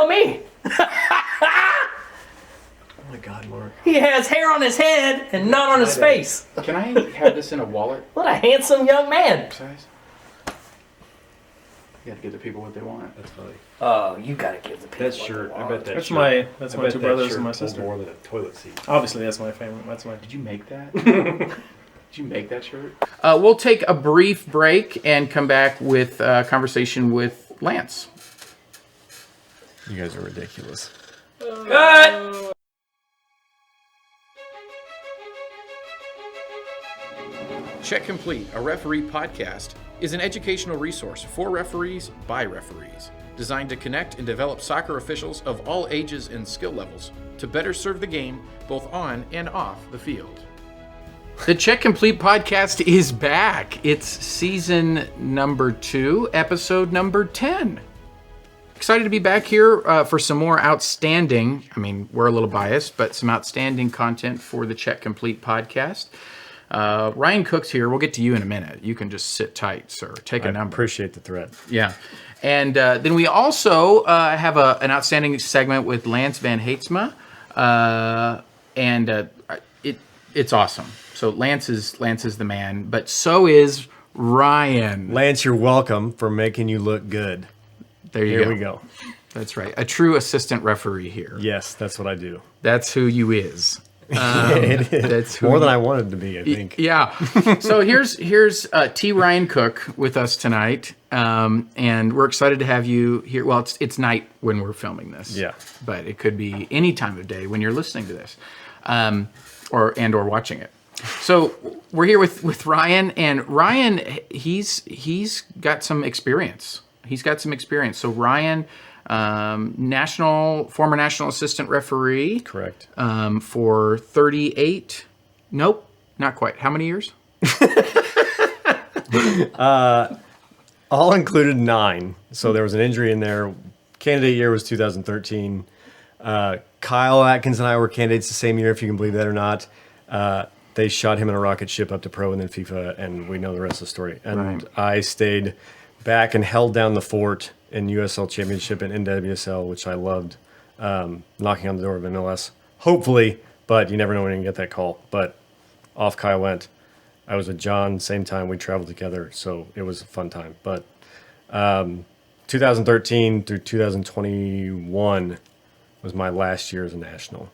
know me. Oh my God, Mark. He has hair on his head and none on his face. Can I have this in a wallet What a handsome young man. size? You gotta give the people what they want. That's funny. Oh, you gotta give the people That what shirt, they I want. bet that That's shirt. my I bet two that brothers shirt and my holds sister. more than a toilet seat. Obviously, that's my favorite. That's my. Did you make that? Did you make that shirt? We'll take a brief break and come back with a conversation with Lance. You guys are ridiculous. Cut! Check Complete, a referee podcast, is an educational resource for referees by referees, designed to connect and develop soccer officials of all ages and skill levels to better serve the game both on and off the field. The Check Complete podcast is back. It's season number 2, episode number 10. Excited to be back here for some more outstanding, we're a little biased, but some outstanding content for the Check Complete podcast. Ryan Cook's here. We'll get to you in a minute. You can just sit tight, sir. Take a number. Appreciate the threat. Yeah. And then we also have an outstanding segment with Lance VanHaitsma. It's awesome. So Lance is the man, but so is Ryan. Lance, you're welcome for making you look good. There you Here go. we go. That's right. A true assistant referee here. Yes, that's what I do. That's who you is. It is. That's who More than you- I wanted to be, I think. Yeah. So here's T. Ryan Cook with us tonight, and we're excited to have you here. Well, it's night when we're filming this. Yeah. But it could be any time of day when you're listening to this, or watching it. So we're here with Ryan, and Ryan he's got some experience. So Ryan, former national assistant referee. Correct. For 38. Nope, not quite. How many years? All included 9. So there was an injury in there. Candidate year was 2013. Kyle Atkins and I were candidates the same year, if you can believe that or not. They shot him in a rocket ship up to pro and then FIFA, and we know the rest of the story. And Right. I stayed back and held down the fort in USL Championship and NWSL, which I loved, knocking on the door of MLS. Hopefully, but you never know when you can get that call. But off Kyle went. I was with John, same time we traveled together, so it was a fun time. But 2013 through 2021 was my last year as a national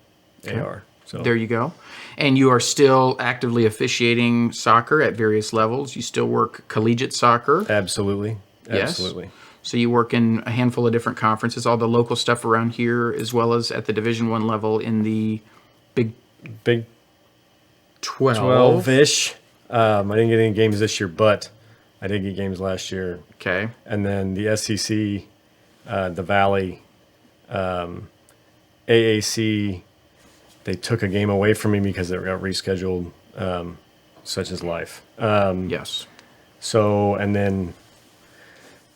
AR. So There you go. And you are still actively officiating soccer at various levels. You still work collegiate soccer. absolutely, Yes. absolutely. So you work in a handful of different conferences, all the local stuff around here, as well as at the Division I level in the Big Big 12. 12-ish. I didn't get any games this year, but I did get games last year. Okay. And then the SEC, the Valley, AAC, they took a game away from me because it got rescheduled, such as life. Yes. So, and then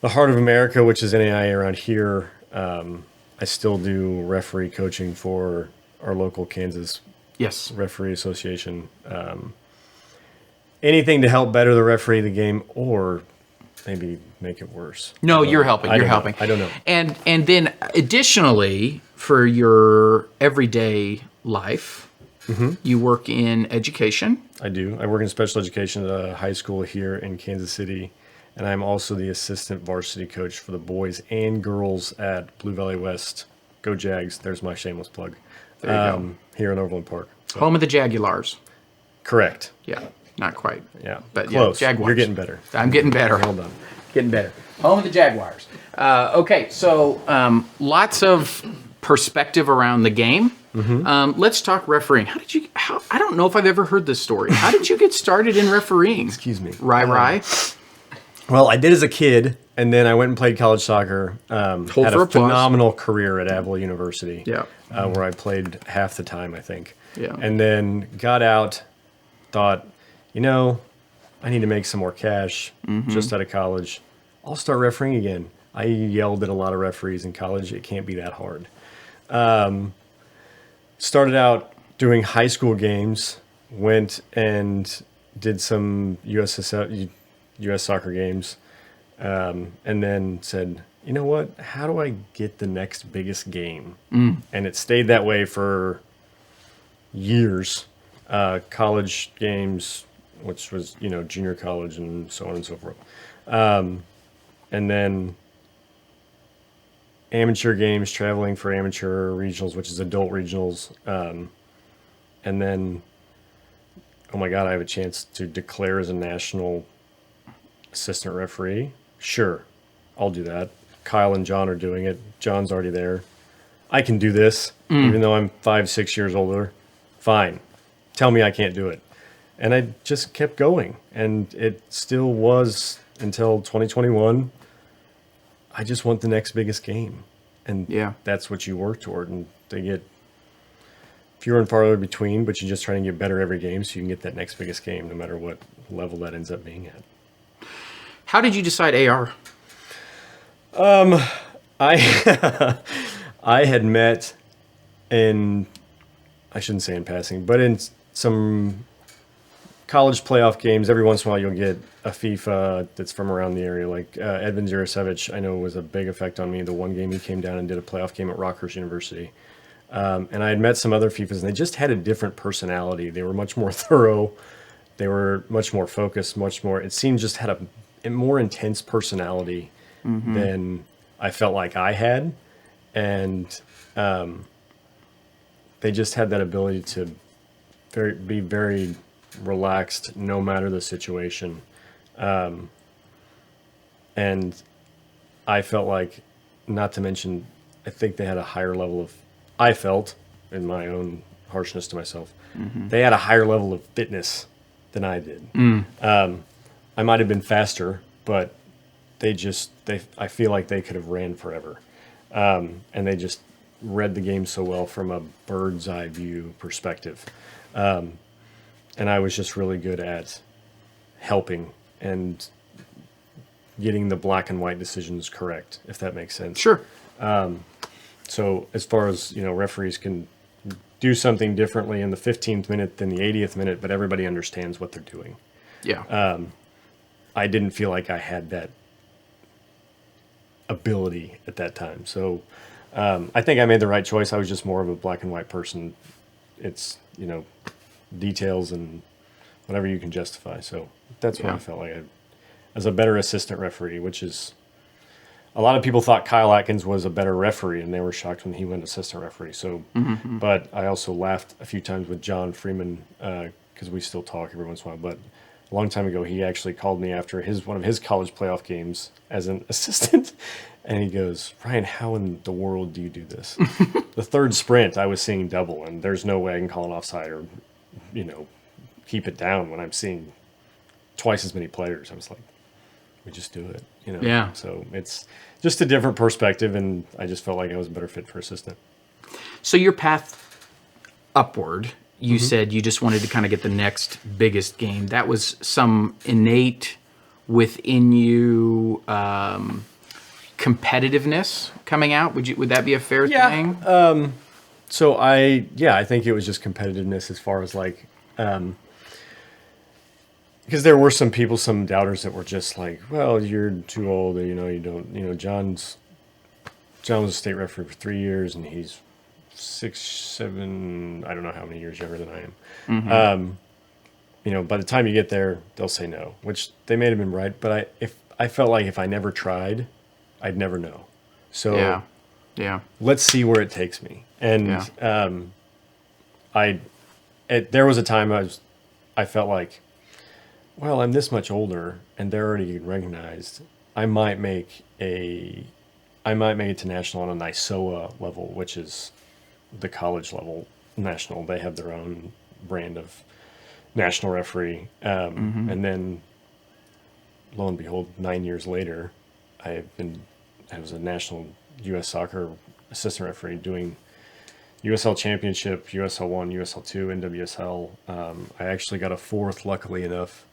the Heart of America, which is NAIA around here, I still do referee coaching for our local Kansas Yes. Referee Association. Anything to help better the referee of the game or maybe make it worse. No, you're helping. You're helping. I don't know. And then additionally, for your everyday life, you work in education. I do. I work in special education at a high school here in Kansas City, and I'm also the assistant varsity coach for the boys and girls at Blue Valley West. Go Jags. There's my shameless plug. There you go. Here in Overland Park. So, Home of the Jaguars. correct. Yeah, not quite. Yeah. But close. yeah, Jaguars. You're getting better. I'm getting better. Well done. Getting better. Home of the Jaguars. Okay, so lots of perspective around the game. Let's talk refereeing. I don't know if I've ever heard this story. How did you get started in refereeing? Excuse me. Rye. Well, I did as a kid, and then I went and played college soccer. Had for a applause. phenomenal career at Avila University. Yeah. Where I played half the time, I think. Yeah. And then got out, thought, I need to make some more cash just out of college. I'll start refereeing again. I yelled at a lot of referees in college. It can't be that hard. Started out doing high school games, went and did some US soccer games, and then said, you know what? How do I get the next biggest game? And it stayed that way for years. College games, which was, junior college and so on and so forth. And then amateur games, traveling for amateur regionals, which is adult regionals. And then, oh my God, I have a chance to declare as a national assistant referee. Sure, I'll do that. Kyle and John are doing it. John's already there. I can do this, even though I'm 5-6 years older. Fine. Tell me I can't do it. And I just kept going. And it still was until 2021. I just want the next biggest game. And that's what you work toward. And they get fewer and farther between, but you just try and get better every game so you can get that next biggest game, no matter what level that ends up being at. How did you decide AR? I I had met I shouldn't say in passing, but in some college playoff games, every once in a while you'll get a FIFA that's from around the area. Like Edvin Zurasevich, I know was a big effect on me. The one game he came down and did a playoff game at Rockhurst University. And I had met some other FIFAs, and they just had a different personality. They were much more thorough. They were much more focused, it seemed just had a more intense personality than I felt like I had. And they just had that ability to be very relaxed no matter the situation. And I felt like, not to mention, I think they had a higher level of, I felt, in my own harshness to myself, they had a higher level of fitness than I did. I might have been faster, but I feel like they could have ran forever. And they just read the game so well from a bird's eye view perspective. And I was just really good at helping and getting the black and white decisions correct, if that makes sense. Sure. So as far as, referees can do something differently in the 15th minute than the 80th minute, but everybody understands what they're doing. Yeah. I didn't feel like I had that ability at that time. So I think I made the right choice. I was just more of a black and white person. It's, details and whatever you can justify. So that's what I felt like as a better assistant referee, which is, a lot of people thought Kyle Atkins was a better referee, and they were shocked when he went assistant referee. So, but I also laughed a few times with John Freeman, because we still talk every once in a while, but a long time ago, he actually called me after one of his college playoff games as an assistant, and he goes, "Ryan, how in the world do you do this?" The third sprint, I was seeing double, and there's no way I can call an offside or, keep it down when I'm seeing twice as many players. I was like, we just do it, Yeah. So it's just a different perspective, and I just felt like I was a better fit for assistant. So your path upward, you said you just wanted to kind of get the next biggest game. That was some innate within you competitiveness coming out. Would that be a fair thing? So I think it was just competitiveness as far as like, because there were some people, some doubters that were just like, well, you're too old, you don't, John was a state referee for 3 years, and he's 6, 7, I don't know how many years younger than I am. By the time you get there, they'll say no, which they may have been right, but I felt like if I never tried, I'd never know. So let's see where it takes me. And there was a time I felt like, well, I'm this much older, and they're already recognized. I might make it to national on a NYSOA level, which is the college level national. They have their own brand of national referee. And then, lo and behold, 9 years later, I was a national U.S. soccer assistant referee doing USL Championship, USL 1, USL 2, NWSL. I actually got a fourth, luckily enough,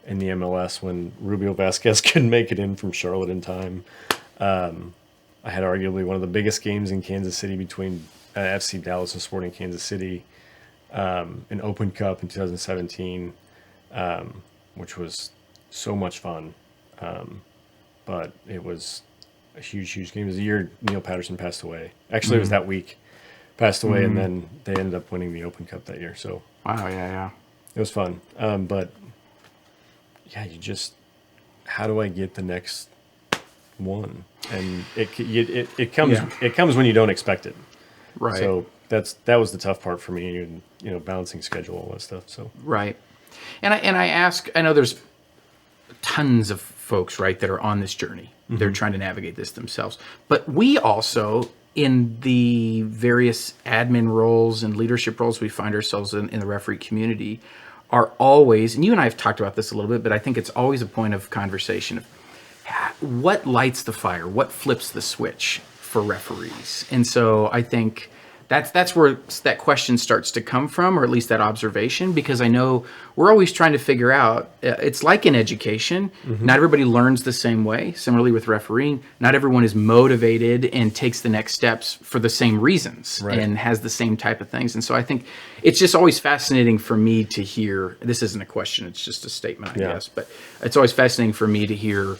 in the MLS when Rubio Vasquez couldn't make it in from Charlotte in time. I had arguably one of the biggest games in Kansas City between FC Dallas and Sporting Kansas City, an Open Cup in 2017, which was so much fun. But it was a huge, huge game. It was the year Neil Patterson passed away. Actually, it was that week. Passed away, and then they ended up winning the Open Cup that year. So Wow, yeah. it was fun. But yeah, how do I get the next one? And it comes when you don't expect it. Right. So that was the tough part for me, and balancing schedule, all that stuff. So Right. And I ask, I know there's tons of folks, right, that are on this journey. They're trying to navigate this themselves. But we also, in the various admin roles and leadership roles we find ourselves in the referee community, are always, and you and I have talked about this a little bit, but I think it's always a point of conversation of what lights the fire, what flips the switch for referees. And so I think that's where that question starts to come from, or at least that observation, because I know we're always trying to figure out, it's like in education, not everybody learns the same way. Similarly with refereeing, not everyone is motivated and takes the next steps for the same reasons and has the same type of things. And so I think it's just always fascinating for me to hear, this isn't a question, it's just a statement, I guess, but it's always fascinating for me to hear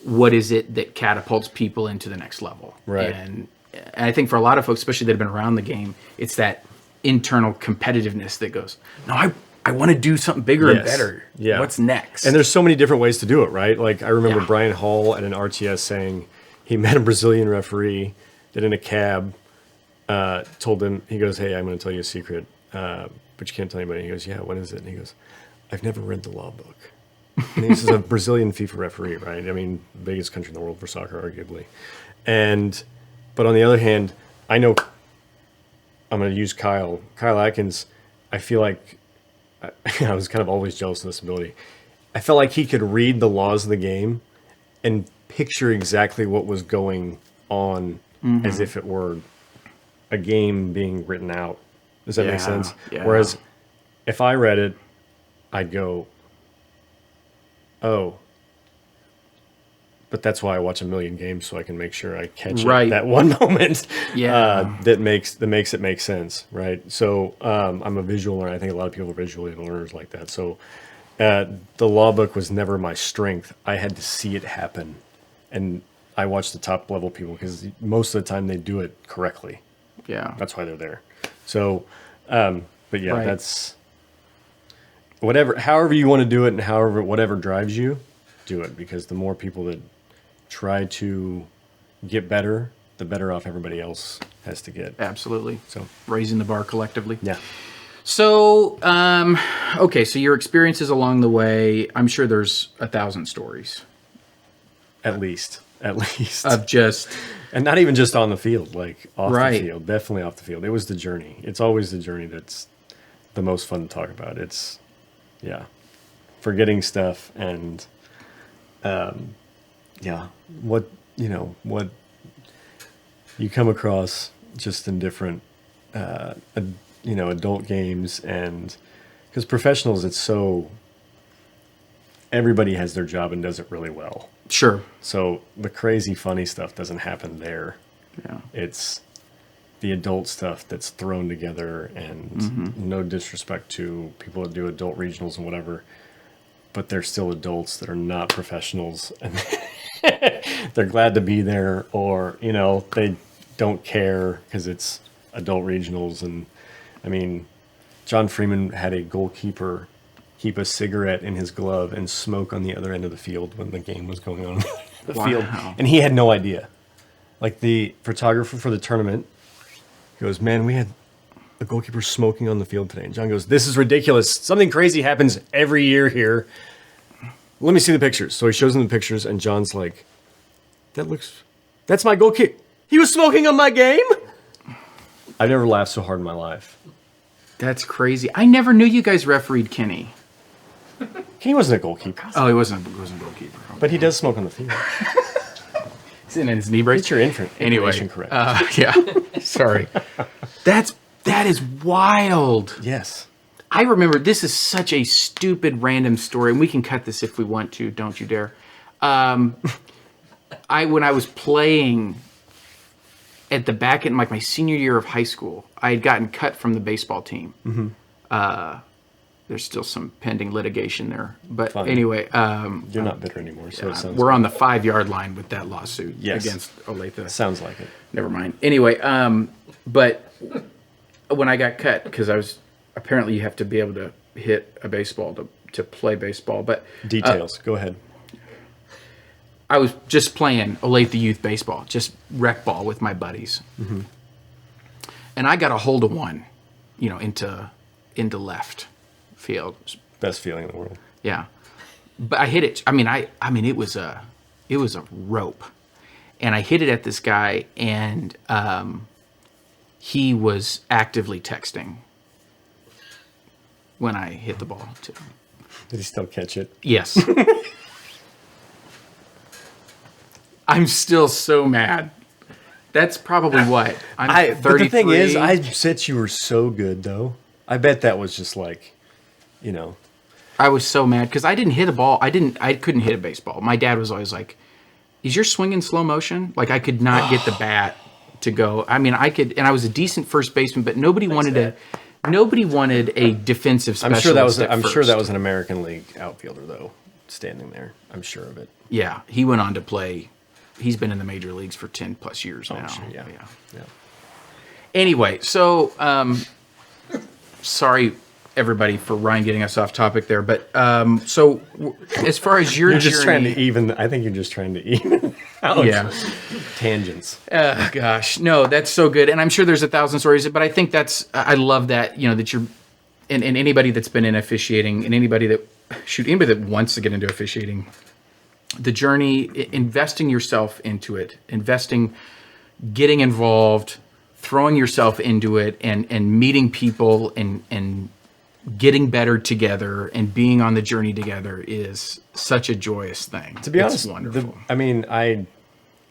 what is it that catapults people into the next level. Right. And I think for a lot of folks, especially that have been around the game, it's that internal competitiveness that goes, no, I want to do something bigger and better. Yeah. What's next? And there's so many different ways to do it, right? Like I remember Brian Hall at an RTS saying he met a Brazilian referee that in a cab told him, he goes, hey, I'm going to tell you a secret, but you can't tell anybody. He goes, yeah, what is it? And he goes, I've never read the law book. And this is a Brazilian FIFA referee, right? I mean, biggest country in the world for soccer, arguably. But on the other hand, I know I'm going to use Kyle Atkins. I feel like I was kind of always jealous of this ability. I felt like he could read the laws of the game and picture exactly what was going on as if it were a game being written out. Does that make sense? Yeah. Whereas if I read it, I'd go, oh, but that's why I watch a million games, so I can make sure I catch it, that one moment that makes it make sense, right? So I'm a visual learner. I think a lot of people are visual learners like that. So the law book was never my strength. I had to see it happen, and I watch the top level people because most of the time they do it correctly. Yeah, that's why they're there. So, but yeah, that's however you want to do it, and whatever drives you, do it, because the more people that try to get better, the better off everybody else has to get. Absolutely. So raising the bar collectively. Yeah. So, okay, so your experiences along the way, I'm sure there's 1,000 stories. At least. Of just... And not even just on the field, like off the field. Definitely off the field. It was the journey. It's always the journey that's the most fun to talk about. It's, forgetting stuff and... what you come across just in different, adult games, and because professionals, it's so everybody has their job and does it really well. Sure. So the crazy funny stuff doesn't happen there. Yeah. It's the adult stuff that's thrown together, and no disrespect to people that do adult regionals and whatever, but they're still adults that are not professionals, and they're glad to be there, or they don't care because it's adult regionals. And I mean, John Freeman had a goalkeeper keep a cigarette in his glove and smoke on the other end of the field when the game was going on the field, and he had no idea. Like the photographer for the tournament goes, man, we had a goalkeeper smoking on the field today. And John goes, this is ridiculous. Something crazy happens every year here. Let me see the pictures. So he shows him the pictures, and John's like, that's my goalkeeper. He was smoking on my game? I've never laughed so hard in my life. That's crazy. I never knew you guys refereed Kenny. Kenny wasn't a goalkeeper. Oh, he wasn't a goalkeeper. But he does smoke on the field. He's in his knee brace. Get your information correct. Yeah. Sorry. That is wild. Yes. I remember, this is such a stupid random story, and we can cut this if we want to. Don't you dare. When I was playing at the back end, like my senior year of high school, I had gotten cut from the baseball team. there's still some pending litigation there. But Fine. anyway, You're not bitter anymore, so it sounds we're good. on the 5-yard line with that lawsuit Yes. against Olathe. Sounds like it. Never mind. Anyway, but when I got cut, because apparently you have to be able to hit a baseball to play baseball. But Details. Go ahead. I was just playing Olathe youth baseball, just rec ball with my buddies, and I got a hold of one, into left field. Best feeling in the world. Yeah, but I hit it. I mean, it was a rope, and I hit it at this guy, and he was actively texting when I hit the ball too. Did he still catch it? Yes. I'm still so mad. That's probably what I'm 33. But the thing is, I said you were so good, though. I bet that was just like, I was so mad because I didn't hit a ball. I couldn't hit a baseball. My dad was always like, "Is your swing in slow motion?" Like I could not get the bat to go. I mean, I could, and I was a decent first baseman, but nobody wanted a defensive specialist. I'm sure that was an American League outfielder, though, standing there. I'm sure of it. Yeah, he went on to play. He's been in the major leagues for 10 plus years now. Sure, yeah. Anyway, so sorry everybody for Ryan getting us off topic there, but so as far as your You're just journey, trying to even. I think you're just trying to even out tangents. Gosh, no, that's so good, and I'm sure there's 1,000 stories, but I think I love that that you're, and anybody that's been in officiating, and anybody that wants to get into officiating. The journey, investing yourself into it, getting involved, throwing yourself into it, and meeting people and getting better together and being on the journey together is such a joyous thing. To be honest, it's wonderful. I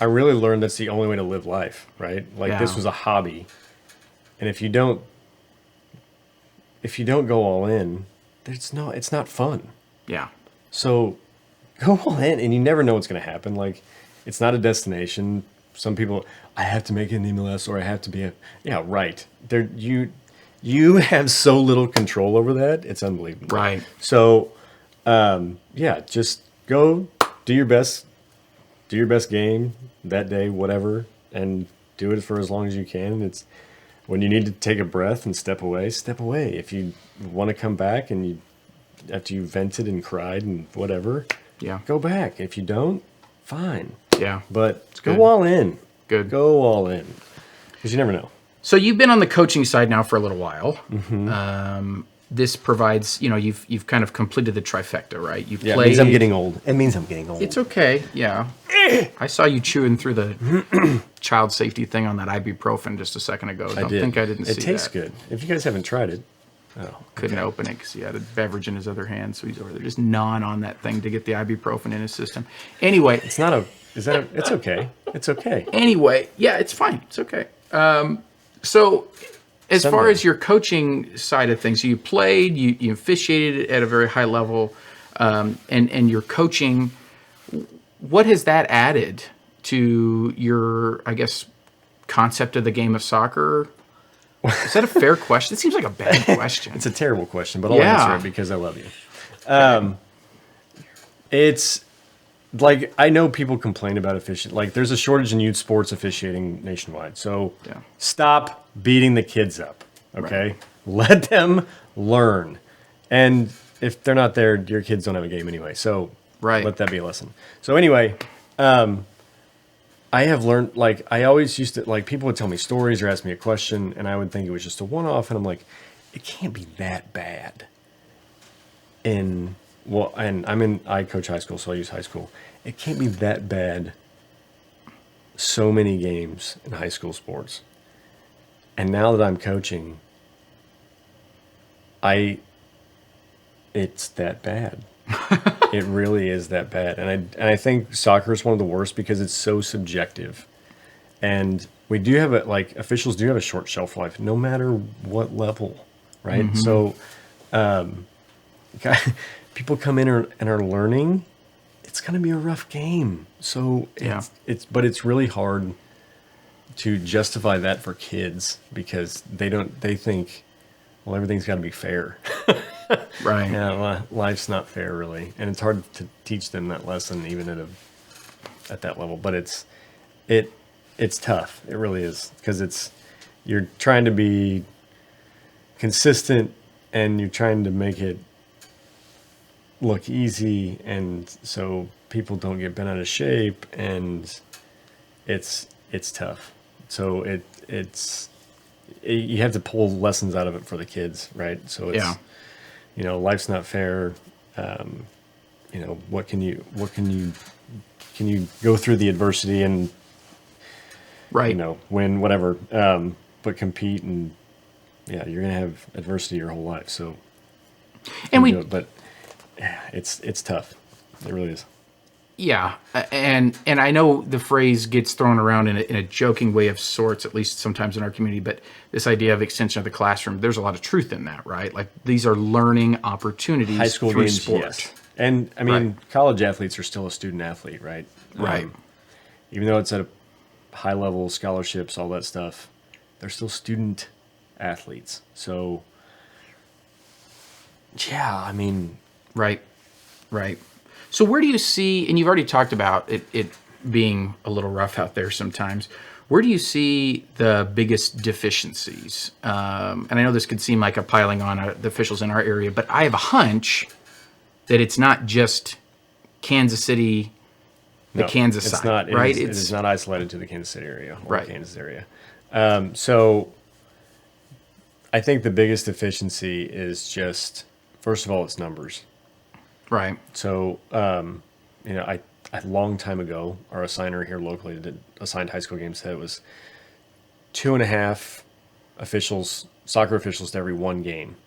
really learned that's the only way to live life, right? Like this was a hobby, and if you don't go all in, it's not fun. Yeah. So go all in, and you never know what's going to happen. Like, it's not a destination. Some people, I have to make it in the MLS, or I have to be right. You have so little control over that. It's unbelievable. Right. So, just go do your best game that day, whatever, and do it for as long as you can. It's when you need to take a breath and step away. If you want to come back and after you vented and cried and whatever, go back. If you don't, fine. Yeah. But go all in. Good. Go all in. Because you never know. So you've been on the coaching side now for a little while. Mm-hmm. This provides, you've kind of completed the trifecta, right? You've It played. means I'm getting old. It means I'm getting old. It's okay. Yeah. I saw you chewing through the child safety thing on that ibuprofen just a second ago. I didn't see that. It tastes good. If you guys haven't tried it. Couldn't open it because he had a beverage in his other hand, so he's over there just gnawing on that thing to get the ibuprofen in his system. Anyway, it's okay. It's okay. Anyway, yeah, it's fine. It's okay. So, as far as your coaching side of things, you played, you officiated at a very high level, and your coaching. What has that added to your, I guess, concept of the game of soccer? Is that a fair question? It seems like a bad question. It's a terrible question, but I'll answer it because I love you. It's like, I know people complain about officiating. Like, there's a shortage in youth sports officiating nationwide. So stop beating the kids up, okay? Right. Let them learn. And if they're not there, your kids don't have a game anyway. So let that be a lesson. So anyway, I have learned, like, I always used to, like, people would tell me stories or ask me a question, and I would think it was just a one-off, and I'm like, it can't be that bad. And I coach high school, so I use high school. It can't be that bad so many games in high school sports. And now that I'm coaching, it's that bad. It really is that bad. And I think soccer is one of the worst because it's so subjective. And we do have officials do have a short shelf life, no matter what level, right? Mm-hmm. So people come in and are learning. It's going to be a rough game. So it's really hard to justify that for kids because they think, well, everything's got to be fair. Right. Yeah, life's not fair, really, and it's hard to teach them that lesson even at that level. But it's tough. It really is, because you're trying to be consistent and you're trying to make it look easy, and so people don't get bent out of shape, and it's tough. So you have to pull lessons out of it for the kids, right? So it's life's not fair. What can you go through the adversity and Right. win whatever, but compete, and you're gonna have adversity your whole life. So And we do it, but it's tough. It really is. Yeah, and I know the phrase gets thrown around in a joking way of sorts, at least sometimes in our community, but this idea of extension of the classroom, there's a lot of truth in that, right? Like, these are learning opportunities High school through games, sport. yes. And I mean, college athletes are still a student athlete, right? Right. Even though it's at a high level, scholarships, all that stuff, they're still student athletes. So, yeah, I mean, Right. So where do you see, and you've already talked about it being a little rough out there sometimes, where do you see the biggest deficiencies? And I know this could seem like a piling on the officials in our area, but I have a hunch that it's not just Kansas City, Kansas it's side, not, right? It is not isolated to the Kansas City area or Right. Kansas area. So I think the biggest deficiency is just, first of all, it's numbers. Right. So, a long time ago, our assigner here locally that assigned high school games said it was 2.5 officials, soccer officials, to every one game.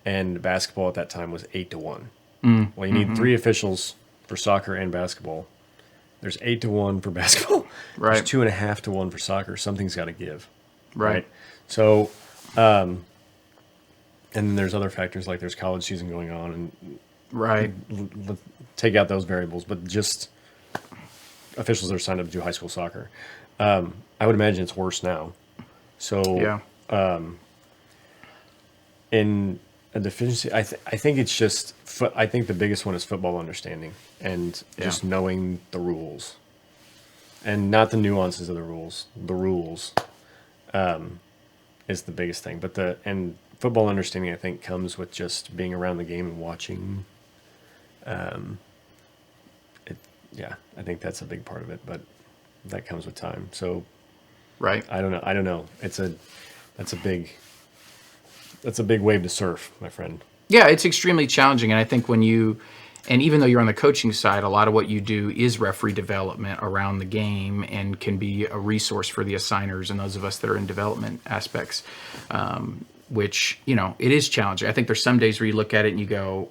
And basketball at that time was 8-1. Well, you need 3 officials for soccer and basketball. There's 8-1 for basketball. Right. There's 2.5-1 for soccer. Something's got to give. Right. So, and then there's other factors, like there's college season going on, and Right. take out those variables, but just officials that are signed up to do high school soccer. I would imagine it's worse now. So, Yeah. in a deficiency, I think it's just, I think the biggest one is football understanding and just knowing the rules, and not the nuances of the rules. The rules is the biggest thing, but football understanding, I think, comes with just being around the game and watching. I think that's a big part of it, but that comes with time. So, Right. I don't know. That's a big wave to surf, my friend. Yeah, it's extremely challenging. And I think and even though you're on the coaching side, a lot of what you do is referee development around the game, and can be a resource for the assigners and those of us that are in development aspects, which, it is challenging. I think there's some days where you look at it and you go,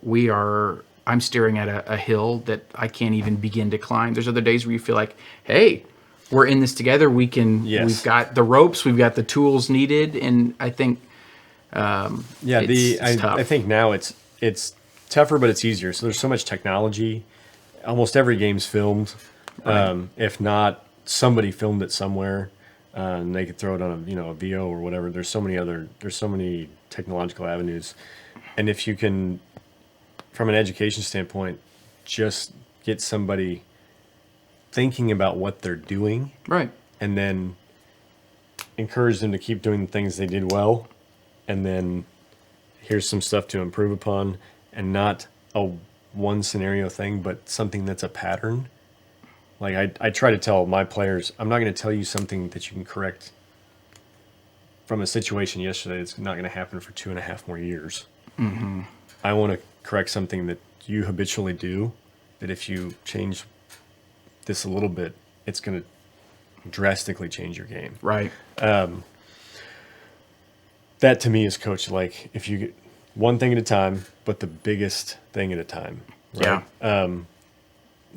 I'm staring at a hill that I can't even begin to climb. There's other days where you feel like, hey, we're in this together. We've got the ropes, we've got the tools needed. And I think, it's tough. I think now it's tougher, but it's easier. So there's so much technology. Almost every game's filmed. Right. If not, somebody filmed it somewhere, and they could throw it on a VO or whatever. There's so many technological avenues, and if you can, from an education standpoint, just get somebody thinking about what they're doing, Right. and then encourage them to keep doing the things they did well, and then here's some stuff to improve upon, and not a one scenario thing, but something that's a pattern. Like I try to tell my players, I'm not going to tell you something that you can correct from a situation yesterday that's not going to happen for 2.5 more years. Mm-hmm. I want to correct something that you habitually do, that if you change this a little bit, it's going to drastically change your game. Right. That to me is coach, like, if you get one thing at a time, but the biggest thing at a time. Right? Yeah.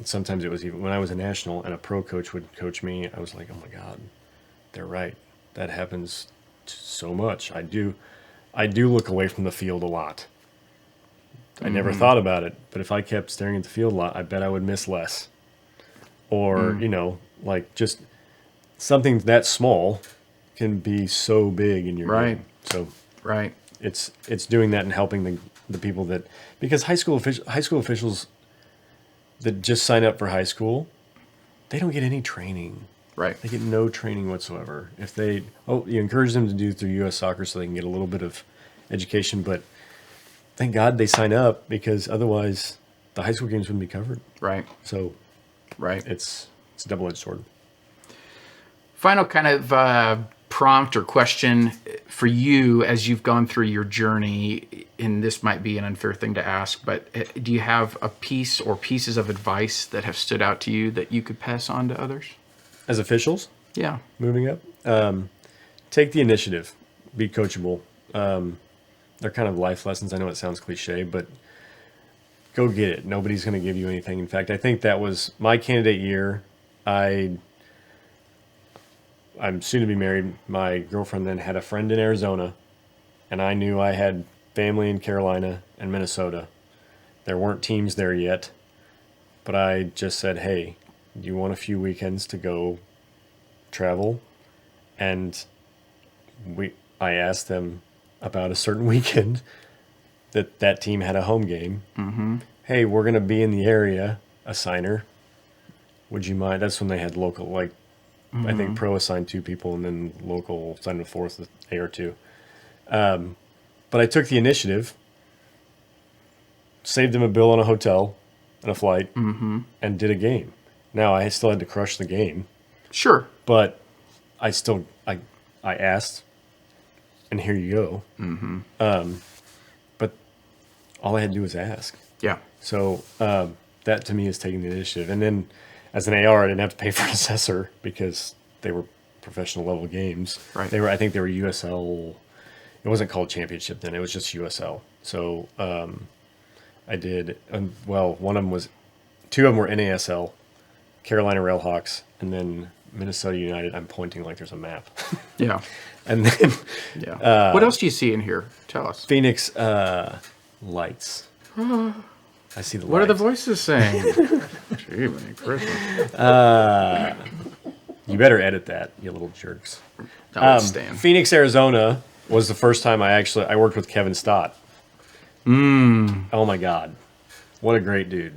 Sometimes it was even when I was a national and a pro coach would coach me, I was like, oh my God, they're right. That happens so much. I do look away from the field a lot. I never thought about it, but if I kept staring at the field a lot, I bet I would miss less. Or, like, just something that small can be so big in your Right. game. So Right. it's doing that and helping the people that, because high school officials that just sign up for high school, they don't get any training. Right. They get no training whatsoever. If they, you encourage them to do through U.S. Soccer so they can get a little bit of education, but thank God they sign up, because otherwise the high school games wouldn't be covered. Right. So, right. It's a double-edged sword. Final kind of prompt or question for you as you've gone through your journey, and this might be an unfair thing to ask, but do you have a piece or pieces of advice that have stood out to you that you could pass on to others? As officials? Yeah. Moving up? Take the initiative. Be coachable. They're kind of life lessons. I know it sounds cliche, but go get it. Nobody's going to give you anything. In fact, I think that was my candidate year. I'm soon to be married. My girlfriend then had a friend in Arizona, and I knew I had family in Carolina and Minnesota. There weren't teams there yet, but I just said, hey, do you want a few weekends to go travel? And I asked them about a certain weekend that team had a home game. Mm-hmm. Hey, we're going to be in the area, assigner. Would you mind? That's when they had local, like, mm-hmm. I think pro assigned 2 people and then local assigned a 4th AR2. But I took the initiative, saved them a bill on a hotel and a flight, mm-hmm. and did a game. Now, I still had to crush the game. Sure. But I asked, and here you go. Mm-hmm. But all I had to do was ask. Yeah. So that to me is taking the initiative. And then as an AR, I didn't have to pay for an assessor because they were professional level games. Right. I think they were USL. It wasn't called championship then. It was just USL. So I did, well, 2 of them were NASL, Carolina Railhawks, and then Minnesota United. I'm pointing like there's a map. Yeah. And then yeah. What else do you see in here? Tell us. Phoenix lights. I see the What lights. are the voices saying? Gee, man, Christmas. You better edit that, you little jerks. Stan. Phoenix, Arizona was the first time I worked with Kevin Stott. Oh my God. What a great dude.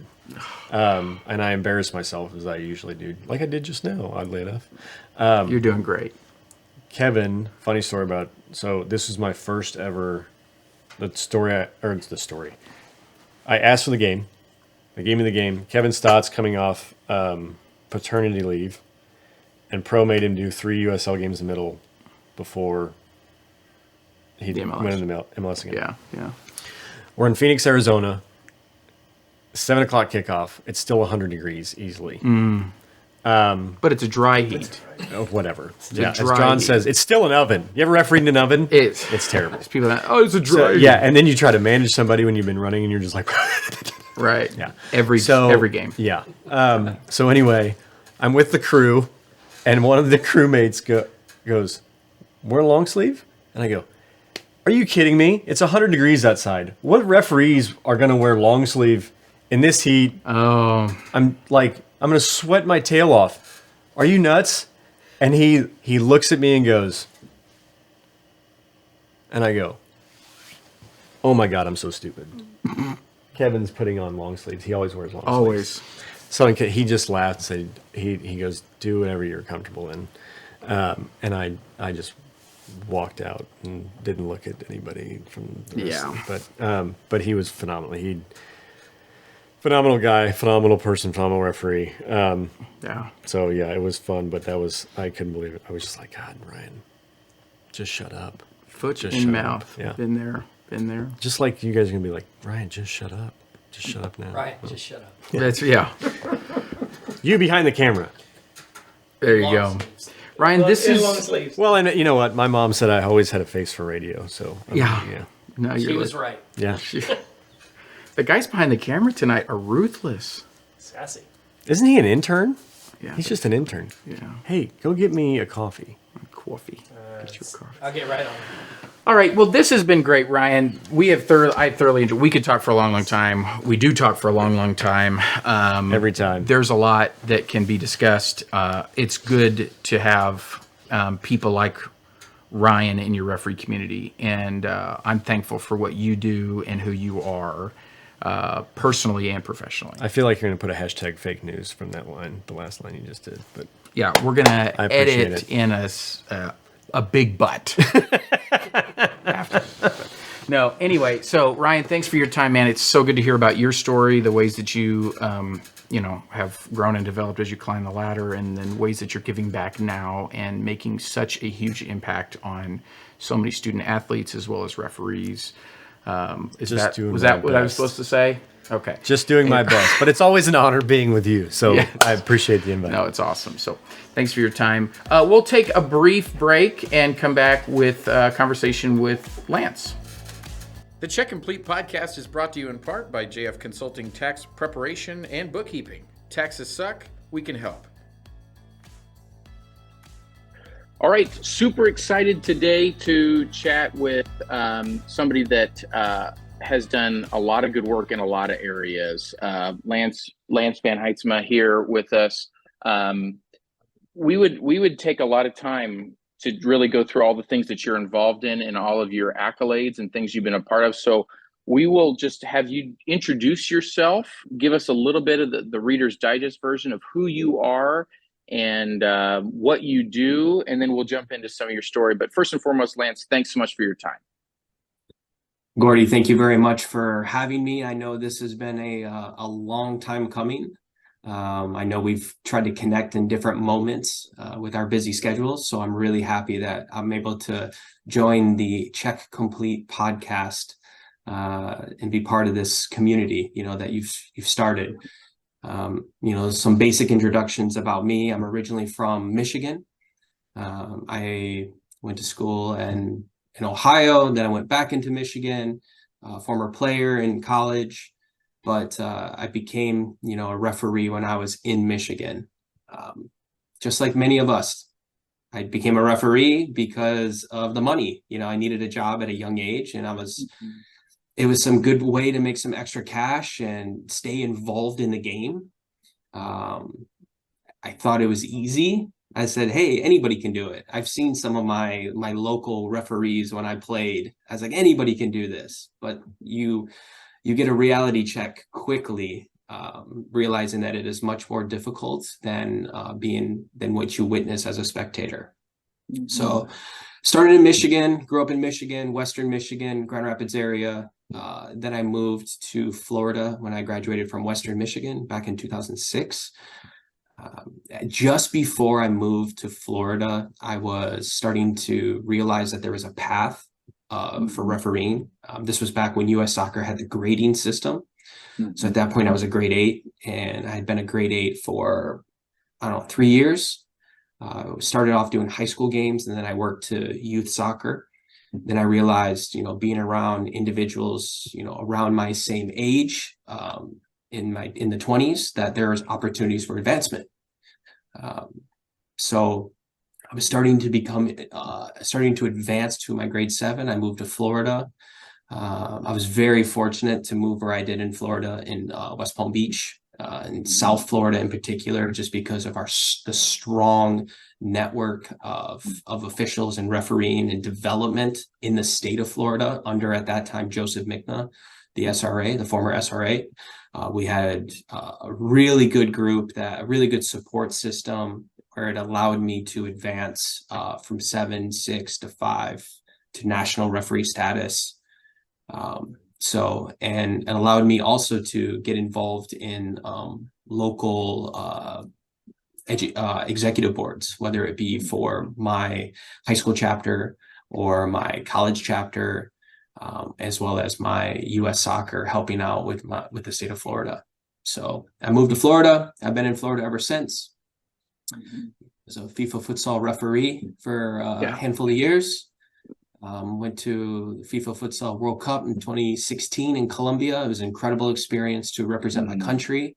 And I embarrassed myself as I usually do, like I did just now, oddly enough. You're doing great. Kevin, funny story about, so this was my first ever, the story. I asked for the game. They gave me the game. Kevin Stott's coming off paternity leave, and Pro made him do 3 USL games in the middle before he went into MLS again. Yeah, yeah. We're in Phoenix, Arizona. 7 o'clock kickoff. It's still 100 degrees easily. But it's a dry heat. Whatever. Yeah, as John says, it's still an oven. You ever refereed in an oven? It's terrible. People that, it's a dry heat. Yeah, and then you try to manage somebody when you've been running and you're just like... Right. Yeah. Every game. Yeah. So anyway, I'm with the crew, and one of the crewmates goes, we're long sleeve? And I go, are you kidding me? It's 100 degrees outside. What referees are going to wear long sleeve in this heat? Oh. I'm going to sweat my tail off. Are you nuts? And he looks at me and goes, and I go, oh my God, I'm so stupid. Kevin's putting on long sleeves. He always wears long sleeves. Always. So he just laughed and said, he goes, do whatever you're comfortable in. And I just walked out and didn't look at anybody from the rest. But he was phenomenal. Phenomenal guy, phenomenal person, phenomenal referee. Yeah. So yeah, it was fun, but I couldn't believe it. I was just like, God, Ryan, just shut up. Foot in mouth. Up. Yeah. Been there. Just like you guys are gonna be like, Ryan, just shut up. Just shut up now. Ryan, just shut up. That's You behind the camera. There you go. Ryan, this is long sleeves. Well, and you know what? My mom said I always had a face for radio, so yeah. No, She was right. Yeah. The guys behind the camera tonight are ruthless. Sassy. Isn't he an intern? Yeah. He's just an intern. Yeah. Hey, go get me a coffee. Coffee. Get you a coffee. I'll get right on it. All right. Well, this has been great, Ryan. I thoroughly enjoyed. We could talk for a long, long time. We do talk for a long, long time. Every time. There's a lot that can be discussed. It's good to have people like Ryan in your referee community. And I'm thankful for what you do and who you are, personally and professionally. I feel like you're going to put a hashtag fake news from that line, the last line you just did. But yeah, we're going to appreciate edit it. in a big butt. No, anyway, so Ryan, thanks for your time, man. It's so good to hear about your story, the ways that you, have grown and developed as you climb the ladder, and then ways that you're giving back now and making such a huge impact on so many student athletes as well as referees. Was that what I was supposed to say? Okay. Just doing my best. But it's always an honor being with you. So Yes. I appreciate the invite. No, it's awesome. So thanks for your time. We'll take a brief break and come back with a conversation with Lance. The Check Complete podcast is brought to you in part by JF Consulting Tax Preparation and Bookkeeping. Taxes suck, we can help. All right, super excited today to chat with somebody that has done a lot of good work in a lot of areas. Lance VanHaitsma here with us. We would take a lot of time to really go through all the things that you're involved in and all of your accolades and things you've been a part of. So we will just have you introduce yourself, give us a little bit of the Reader's Digest version of who you are and what you do, and then we'll jump into some of your story. But first and foremost, Lance, thanks so much for your time. Gordie, thank you very much for having me. I know this has been a long time coming. I know we've tried to connect in different moments with our busy schedules, so I'm really happy that I'm able to join the Check Complete podcast and be part of this community, that you've started. Some basic introductions about me. I'm originally from Michigan. I went to school in Ohio, then I went back into Michigan, former player in college. But I became, a referee when I was in Michigan. Just like many of us, I became a referee because of the money. I needed a job at a young age, and it was some good way to make some extra cash and stay involved in the game. I thought it was easy. I said, hey, anybody can do it. I've seen some of my local referees when I played. I was like, anybody can do this. But you get a reality check quickly, realizing that it is much more difficult than what you witness as a spectator. Mm-hmm. So started in Michigan, grew up in Michigan, Western Michigan, Grand Rapids area. Then I moved to Florida when I graduated from Western Michigan back in 2006. Just before I moved to Florida, I was starting to realize that there was a path for refereeing. This was back when U.S. Soccer had the grading system. Mm-hmm. So at that point, I was a grade 8, and I had been a grade 8 for, 3 years. Started off doing high school games, and then I worked to youth soccer. Then I realized, being around individuals, around my same age, in the 20s, that there was opportunities for advancement. So I was starting to advance to my grade 7. I moved to Florida. I was very fortunate to move where I did in Florida, in West Palm Beach, in South Florida in particular, just because of the strong network of officials and refereeing and development in the state of Florida under, at that time, Joseph Michna, the SRA, the former SRA. We had a really good group, a really good support system, where it allowed me to advance from 7, 6 to 5 to national referee status. And allowed me also to get involved in local executive boards, whether it be for my high school chapter or my college chapter, as well as my U.S. Soccer, helping out with the state of Florida. So I moved to Florida. I've been in Florida ever since. As a FIFA futsal referee for a handful of years. Went to the FIFA Futsal World Cup in 2016 in Colombia. It was an incredible experience to represent my country.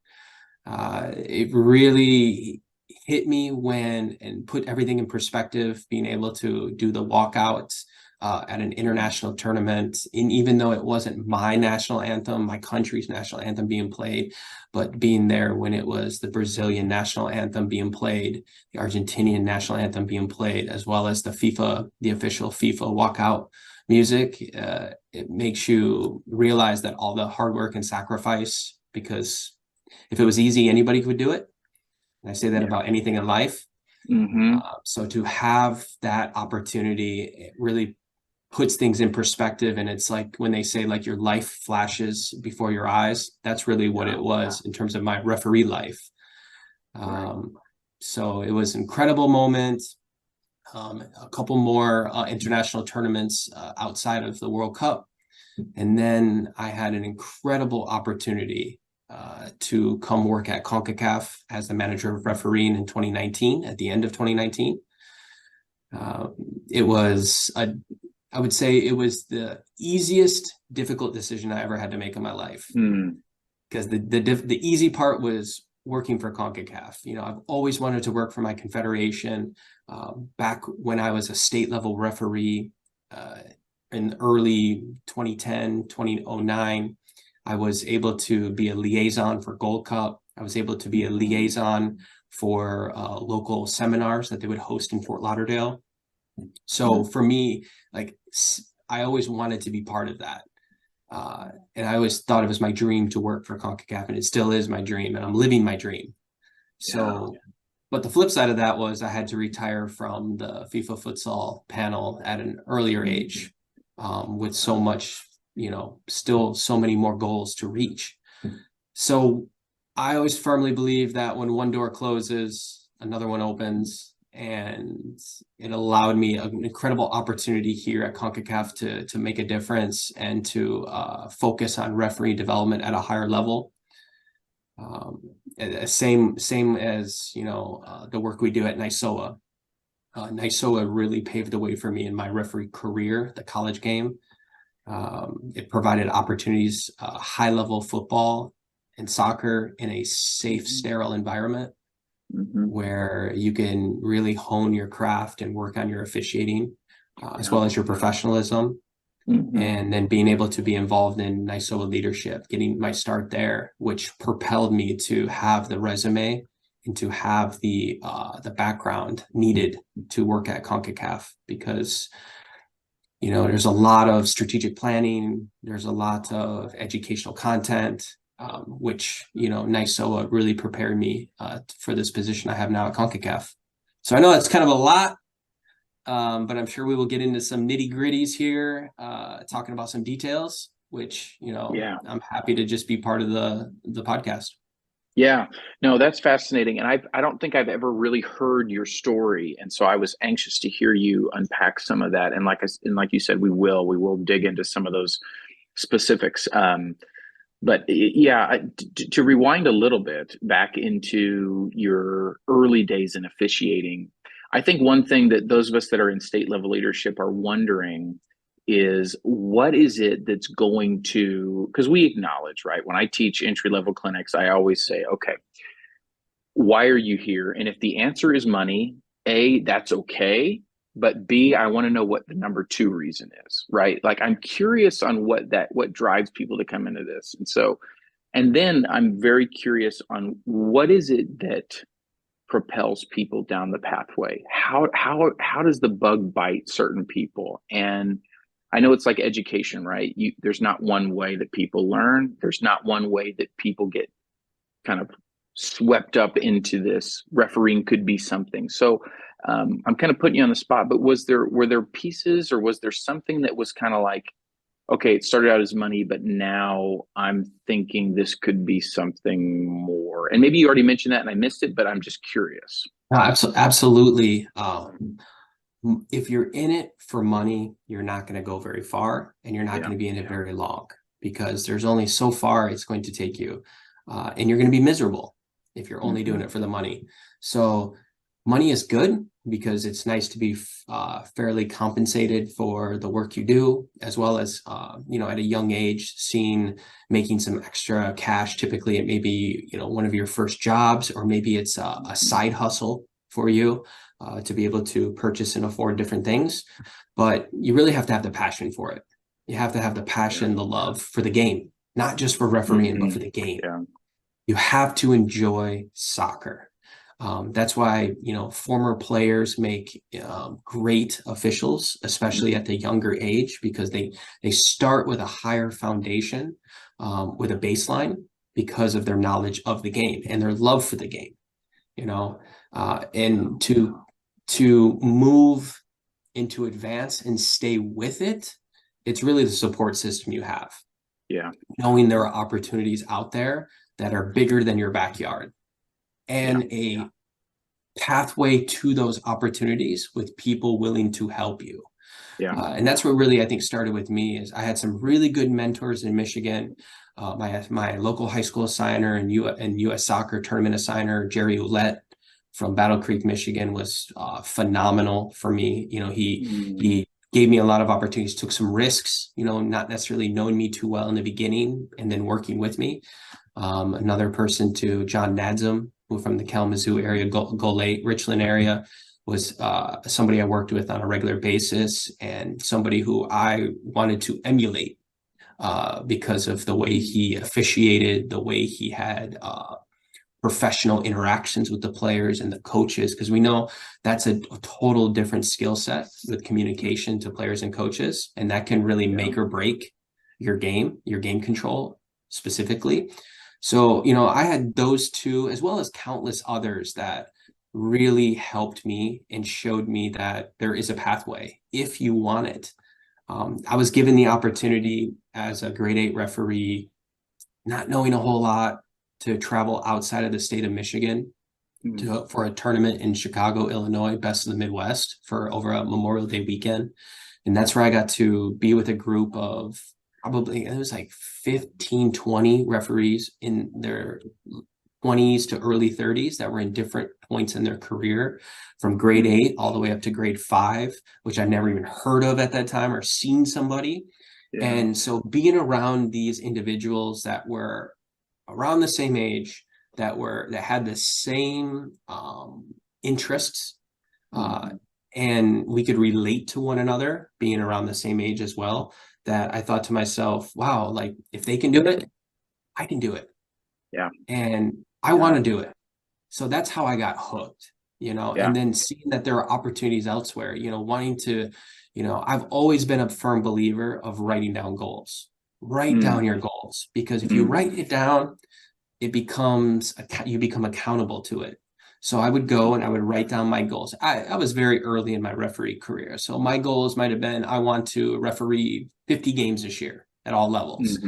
It really hit me and put everything in perspective, being able to do the walkout at an international tournament. And even though it wasn't my national anthem, my country's national anthem being played, but being there when it was the Brazilian national anthem being played, the Argentinian national anthem being played, as well as the official FIFA walkout music, it makes you realize that all the hard work and sacrifice, because if it was easy, anybody could do it. And I say that about anything in life. So to have that opportunity, it really puts things in perspective. And it's like when they say like your life flashes before your eyes, that's really what it was in terms of my referee life. So it was an incredible moment. A couple more international tournaments outside of the World Cup. And then I had an incredible opportunity to come work at CONCACAF as the manager of refereeing in 2019, at the end of 2019. It was, I would say it was the easiest difficult decision I ever had to make in my life. Because the easy part was working for CONCACAF. You know, I've always wanted to work for my confederation. Back when I was a state level referee in early 2010, 2009, I was able to be a liaison for Gold Cup. I was able to be a liaison for local seminars that they would host in Fort Lauderdale. So for me, like, I always wanted to be part of that. And I always thought it was my dream to work for CONCACAF, and it still is my dream, and I'm living my dream. So, but the flip side of that was I had to retire from the FIFA futsal panel at an earlier age, with so much, you know, still so many more goals to reach. So I always firmly believe that when one door closes, another one opens. And it allowed me an incredible opportunity here at CONCACAF to make a difference and to focus on referee development at a higher level. Same as, you know, the work we do at NYSOA. NYSOA really paved the way for me in my referee career, the college game. It provided opportunities, high-level football and soccer in a safe, sterile environment. Where you can really hone your craft and work on your officiating, as well as your professionalism. And then being able to be involved in NYSOA leadership, getting my start there, which propelled me to have the resume and to have the background needed to work at CONCACAF, because, you know, there's a lot of strategic planning, there's a lot of educational content, which, you know, NYSOA really prepared me for this position I have now at CONCACAF. So I know it's kind of a lot, but I'm sure we will get into some nitty gritties here, talking about some details, which, you know, I'm happy to just be part of the podcast. Yeah, no, that's fascinating. And I don't think I've ever really heard your story. And so I was anxious to hear you unpack some of that. And like you said, we will dig into some of those specifics. But yeah, to rewind a little bit back into your early days in officiating, I think one thing that those of us that are in state level leadership are wondering is, what is it that's going to, because we acknowledge, right? When I teach entry level clinics, I always say, okay, why are you here? And if the answer is money, A, that's okay. But B, I want to know what the number two reason is, right? Like, I'm curious on what drives people to come into this. And then I'm very curious on what is it that propels people down the pathway? How does the bug bite certain people? And I know it's like education, right? There's not one way that people learn. There's not one way that people get kind of swept up into this. Refereeing could be something. So I'm kind of putting you on the spot, but were there pieces, or was there something that was kind of like, okay, it started out as money, but now I'm thinking this could be something more? And maybe you already mentioned that and I missed it, but I'm just curious. Absolutely. If you're in it for money, you're not going to go very far, and you're not going to be in it very long, because there's only so far it's going to take you. And you're going to be miserable if you're only doing it for the money. So money is good because it's nice to be fairly compensated for the work you do, as well as, you know, at a young age, making some extra cash. Typically, it may be, you know, one of your first jobs, or maybe it's a side hustle for you. to be able to purchase and afford different things. But you really have to have the passion for it. You have to have the passion, the love for the game, not just for refereeing, but for the game. Yeah. You have to enjoy soccer. That's why, former players make great officials, especially at the younger age, because they start with a higher foundation, with a baseline, because of their knowledge of the game and their love for the game, and to move into advance and stay with it. It's really the support system you have. Yeah. Knowing there are opportunities out there that are bigger than your backyard, and a pathway to those opportunities with people willing to help you. Yeah. And that's what really, I think, started with me. Is I had some really good mentors in Michigan. My local high school assigner and U.S. soccer tournament assigner, Jerry Ouellette from Battle Creek, Michigan, was phenomenal for me. He gave me a lot of opportunities, took some risks, not necessarily knowing me too well in the beginning and then working with me. Another person, to John Nadzum, who from the Kalamazoo area, Golate, Richland area, was somebody I worked with on a regular basis, and somebody who I wanted to emulate because of the way he officiated, the way he had professional interactions with the players and the coaches, because we know that's a total different skill set with communication to players and coaches, and that can really make or break your game control specifically. So, I had those two, as well as countless others, that really helped me and showed me that there is a pathway if you want it. I was given the opportunity as a grade 8 referee, not knowing a whole lot, to travel outside of the state of Michigan for a tournament in Chicago, Illinois, Best of the Midwest, for over a Memorial Day weekend. And that's where I got to be with a group of probably, it was like 15, 20 referees in their 20s to early 30s that were in different points in their career, from grade 8 all the way up to grade 5, which I never even heard of at that time or seen somebody. Yeah. And so being around these individuals that were around the same age, that had the same interests, and we could relate to one another, being around the same age as well, that I thought to myself, wow, like if they can do it, I can do it. Yeah. And I want to do it. So that's how I got hooked, and then seeing that there are opportunities elsewhere, wanting to, I've always been a firm believer of writing down goals. Write down your goals, because if you write it down, you become accountable to it. So I would go and I would write down my goals. I was very early in my referee career. So my goals might have been, I want to referee 50 games this year at all levels.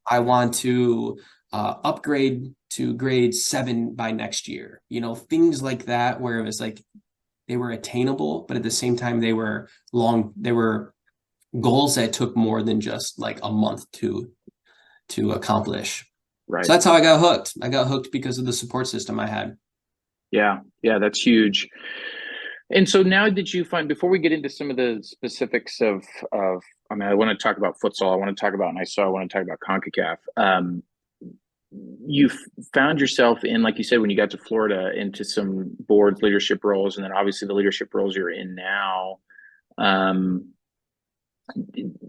I want to upgrade to grade 7 by next year. Things like that, where it was like they were attainable, but at the same time they were goals that took more than just like a month to accomplish. Right. So that's how I got hooked. I got hooked because of the support system I had. Yeah, that's huge. And so now, did you find, before we get into some of the specifics of I want to talk about futsal, I want to talk about NISO, I want to talk about CONCACAF. You found yourself in, like you said, when you got to Florida, into some board leadership roles, and then obviously the leadership roles you're in now.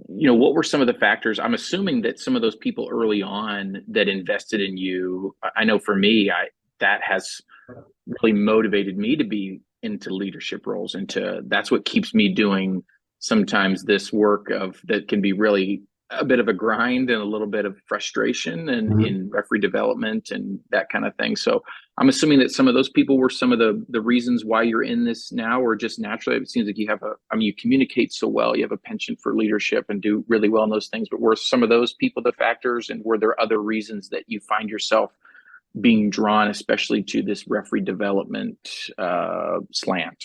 What were some of the factors? I'm assuming that some of those people early on that invested in you, I know for me, that has really motivated me to be into leadership roles, that's what keeps me doing sometimes this work that can be really a bit of a grind and a little bit of frustration and in referee development and that kind of thing. So I'm assuming that some of those people were some of the reasons why you're in this now, or just naturally. It seems like you have you communicate so well, you have a penchant for leadership and do really well in those things, but were some of those people the factors, and were there other reasons that you find yourself being drawn, especially to this referee development slant?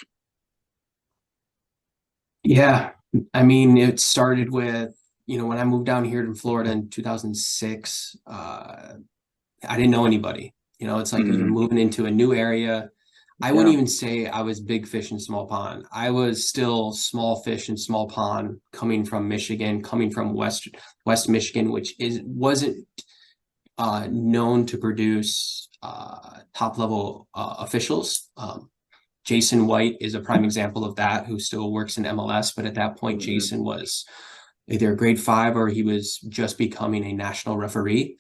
Yeah. It started with, when I moved down here to Florida in 2006, I didn't know anybody. It's like you're moving into a new area. I wouldn't even say I was big fish in small pond. I was still small fish in small pond, coming from Michigan, coming from West Michigan, which wasn't known to produce top level officials. Jason White is a prime example of that, who still works in MLS. But at that point, Jason was either a grade 5 or he was just becoming a national referee.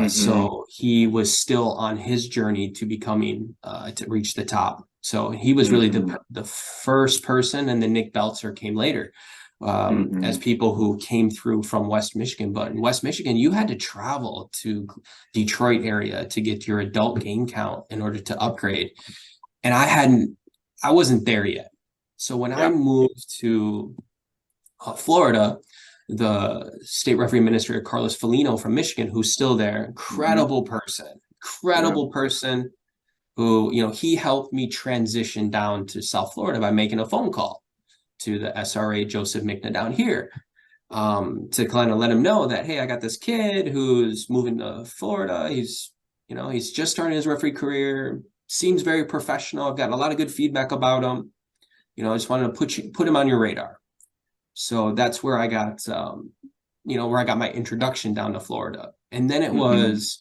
So he was still on his journey to becoming, to reach the top. So he was really the first person, and then Nick Belzer came later, as people who came through from West Michigan. But in West Michigan, you had to travel to Detroit area to get your adult game count in order to upgrade. And I wasn't there yet. So when I moved to Florida, the state referee administrator, Carlos Felino from Michigan, who's still there, incredible person who, he helped me transition down to South Florida by making a phone call to the SRA, Joseph Mickna down here, to kind of let him know that, hey, I got this kid who's moving to Florida. He's just starting his referee career, seems very professional. I've gotten a lot of good feedback about him. I just wanted to put him on your radar. So that's where I got, where I got my introduction down to Florida. And then it was,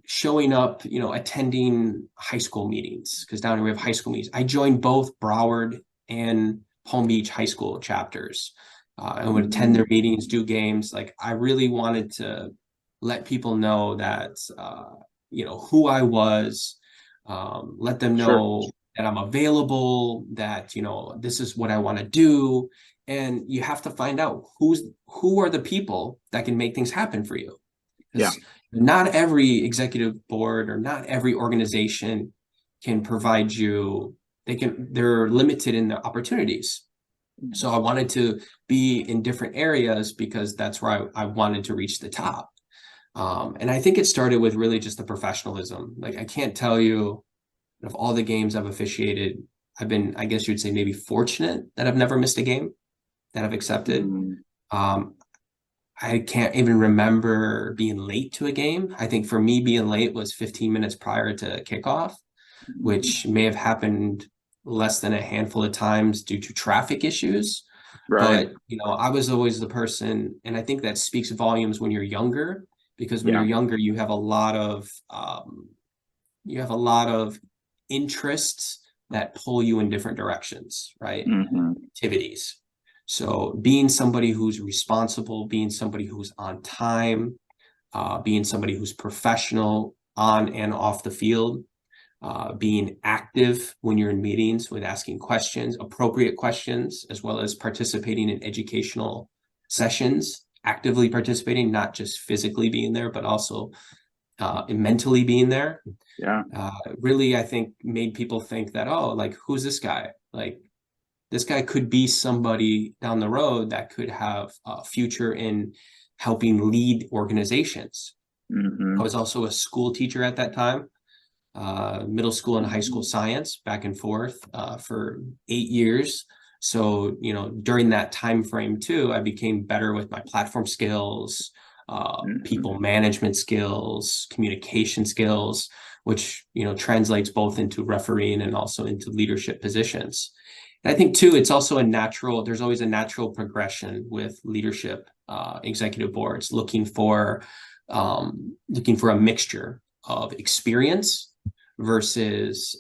showing up, attending high school meetings, because down here we have high school meetings. I joined both Broward and Palm Beach high school chapters. I would attend their meetings, do games. Like, I really wanted to let people know that, who I was, let them know that I'm available, that, this is what I want to do. And you have to find out who are the people that can make things happen for you. Not every executive board or not every organization can provide you, they're limited in their opportunities. So I wanted to be in different areas because that's where I wanted to reach the top. And I think it started with really just the professionalism. Like, I can't tell you, of all the games I've officiated, I've been, I guess you'd say, maybe fortunate that I've never missed a game that I've accepted. I can't even remember being late to a game. I think for me, being late was 15 minutes prior to kickoff, which may have happened less than a handful of times due to traffic issues. But, I was always the person, and I think that speaks volumes when you're younger, because when you're younger, you have a lot of interests that pull you in different directions, right? Activities. So being somebody who's responsible, being somebody who's on time, being somebody who's professional on and off the field, being active when you're in meetings with asking questions, appropriate questions, as well as participating in educational sessions, actively participating, not just physically being there, but also mentally being there. Really, I think, made people think that, oh, like, who's this guy? Like, this guy could be somebody down the road that could have a future in helping lead organizations. I was also a school teacher at that time, middle school and high school science, back and forth for 8 years. So, during that time frame too, I became better with my platform skills, people management skills, communication skills, which, translates both into refereeing and also into leadership positions. And I think too, it's also there's always a natural progression with leadership, executive boards, looking for a mixture of experience versus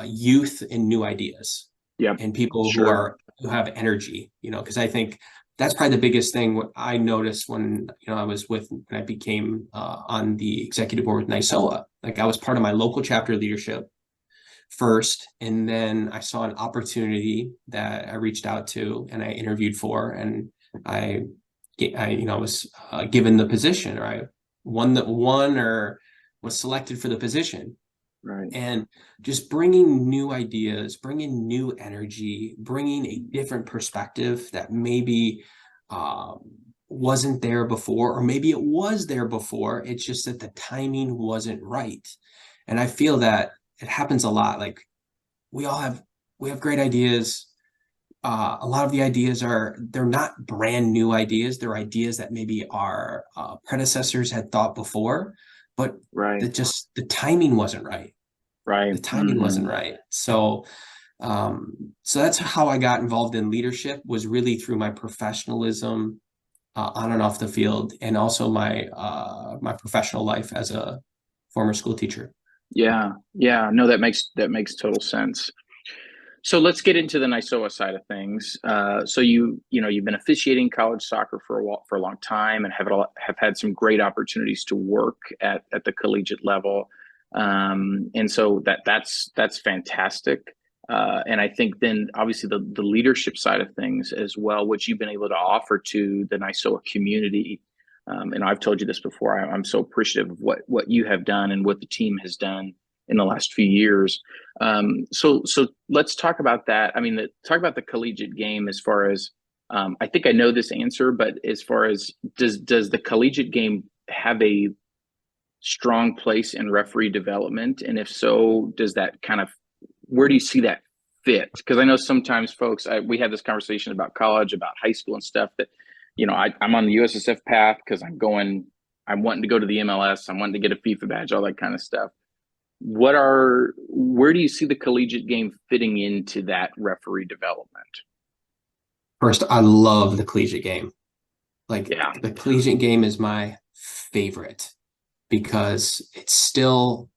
youth and new ideas. And people who have energy, because I think that's probably the biggest thing I noticed when, when I became on the executive board with NYSOA. Like, I was part of my local chapter leadership first, and then I saw an opportunity that I reached out to and I interviewed for, and I was given the position, or I won or was selected for the position. And just bringing new ideas, bringing new energy, bringing a different perspective that maybe wasn't there before, or maybe it was there before. It's just that the timing wasn't right. And I feel that it happens a lot. Like, we have great ideas. A lot of the ideas they're not brand new ideas. They're ideas that maybe our predecessors had thought before, but the timing wasn't right. The timing wasn't right. So that's how I got involved in leadership, was really through my professionalism on and off the field, and also my professional life as a former school teacher. Yeah. No, that makes total sense. So let's get into the NISOA side of things. So you've been officiating college soccer for a long time, and have had some great opportunities to work at the collegiate level, and so that's fantastic. And I think then obviously the leadership side of things as well, which you've been able to offer to the NISOA community. And I've told you this before. I'm so appreciative of what you have done and what the team has done in the last few years. So let's talk about that. I mean, talk about the collegiate game as far as, I think I know this answer, but as far as does the collegiate game have a strong place in referee development? And if so, does that where do you see that fit? Because I know sometimes folks, we had this conversation about college, about high school and stuff that, I'm on the USSF path because I'm wanting to go to the MLS. I'm wanting to get a FIFA badge, all that kind of stuff. Where do you see the collegiate game fitting into that referee development? First, I love the collegiate game. The collegiate game is my favorite because it's still,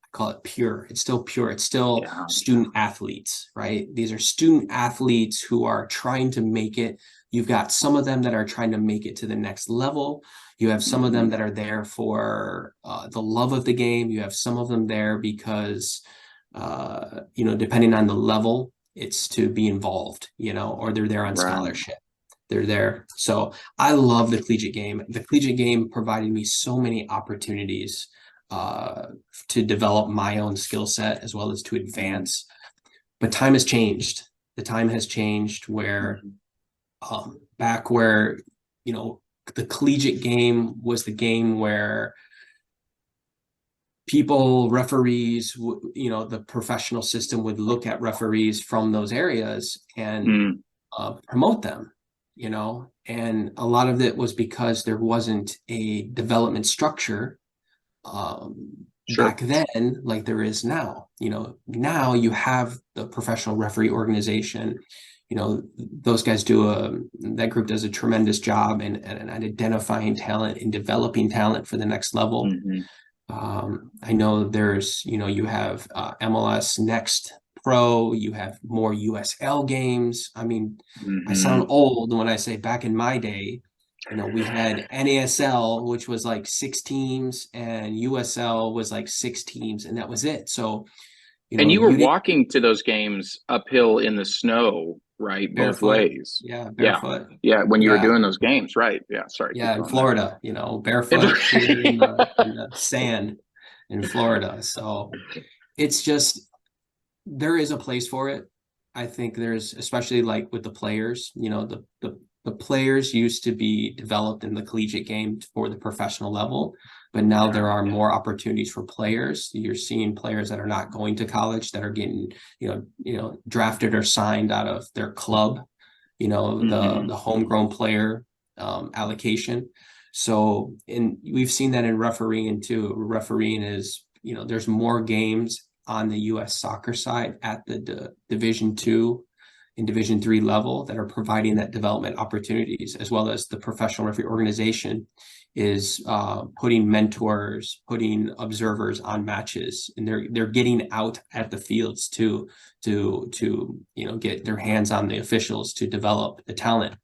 I call it pure. It's still pure. It's still student athletes, right? These are student athletes who are trying to make it. You've got some of them that are trying to make it to the next level. You have some of them that are there for the love of the game. You have some of them there because, depending on the level, it's to be involved, or they're there on scholarship. They're there. So I love the collegiate game. The collegiate game provided me so many opportunities to develop my own skill set as well as to advance. But time has changed. The time has changed where back where, the collegiate game was the game where referees, the professional system would look at referees from those areas and promote them, and a lot of it was because there wasn't a development structure back then like there is now. Now you have the professional referee organization. Those guys that group does a tremendous job in identifying talent and developing talent for the next level. I know there's, you have MLS Next Pro, you have more USL games. I mean, I sound old when I say back in my day, we had NASL, which was like 6 teams, and USL was like 6 teams, and that was it. So, and you were walking to those games uphill in the snow, right? Both ways. Yeah, barefoot. Yeah, when you were doing those games, right? Yeah, sorry. Yeah, in Florida, barefoot in the sand in Florida. So it's just, there is a place for it. I think there's, especially like with the players, the players used to be developed in the collegiate game for the professional level, but now there are more opportunities for players. You're seeing players that are not going to college that are getting, drafted or signed out of their club, the homegrown player allocation. So, and we've seen that in refereeing too. Refereeing is, there's more games on the U.S. soccer side at the Division II and Division III level that are providing that development opportunities, as well as the professional referee organization is putting mentors, putting observers on matches, and they're getting out at the fields to get their hands on the officials to develop the talent.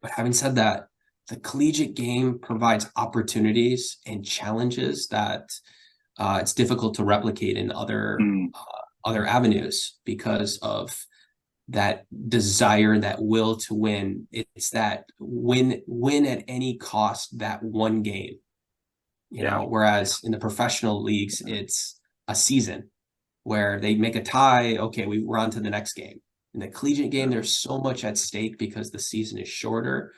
But having said that, the collegiate game provides opportunities and challenges that it's difficult to replicate in other avenues because of that desire, that will to win. It's that win at any cost, that one game, whereas in the professional leagues, it's a season where they make a tie. Okay, we're on to the next game. In the collegiate game, there's so much at stake because the season is shorter.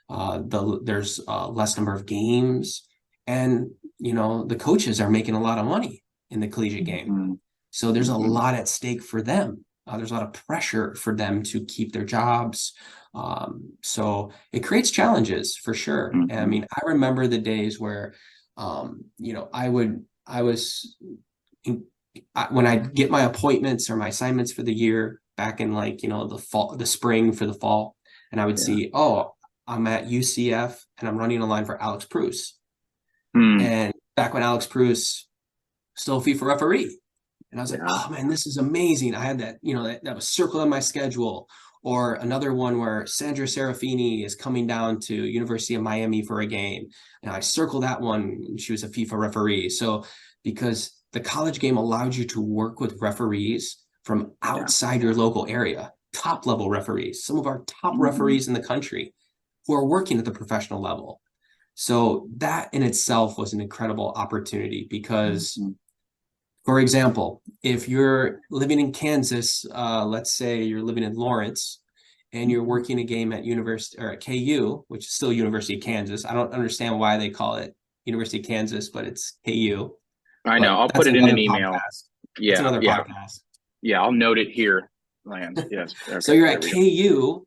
There's less number of games, and the coaches are making a lot of money in the collegiate game. So there's a lot at stake for them. There's a lot of pressure for them to keep their jobs. So it creates challenges for sure. And I mean, I remember the days where, when I get my appointments or my assignments for the year back in the spring for the fall, and I would see, I'm at UCF and I'm running a line for Alex Preuss. And back when Alex Preuss still a FIFA referee. And I was like, oh man, this is amazing. I had that, that was circled on my schedule. Or another one where Sandra Serafini is coming down to University of Miami for a game. And I circled that one. She was a FIFA referee. So because the college game allowed you to work with referees from outside your local area, top level referees, some of our top referees in the country who are working at the professional level. So that in itself was an incredible opportunity because for example, if you're living in Kansas, let's say you're living in Lawrence and you're working a game at University or at KU, which is still University of Kansas. I don't understand why they call it University of Kansas, but it's KU. I know. I'll put it in an email. Podcast. Yeah. It's another podcast. Yeah. I'll note it here, Lance. Yes. Okay, so you're at KU,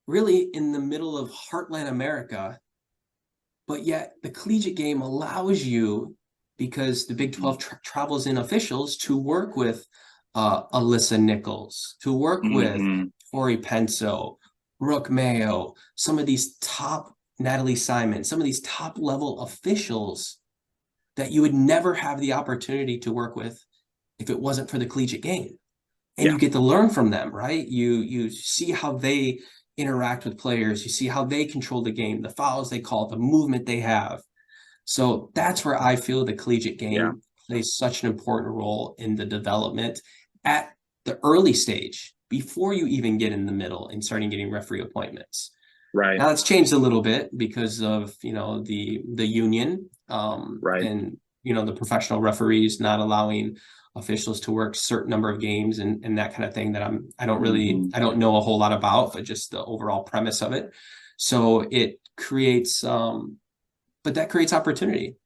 really in the middle of heartland America, but yet the collegiate game allows you, because the Big 12 travels in officials, to work with Alyssa Nichols, to work with Tori Penso, Brooke Mayo, some of these top, Natalie Simon, some of these top level officials that you would never have the opportunity to work with if it wasn't for the collegiate game. And you get to learn from them, right? You see how they interact with players, you see how they control the game, the fouls they call, the movement they have. So that's where I feel the collegiate game plays such an important role in the development at the early stage, before you even get in the middle and starting getting referee appointments. Right. Now it's changed a little bit because of, the union and, the professional referees not allowing officials to work certain number of games and that kind of thing that I don't know a whole lot about, but just the overall premise of it. So it creates, but that creates opportunity.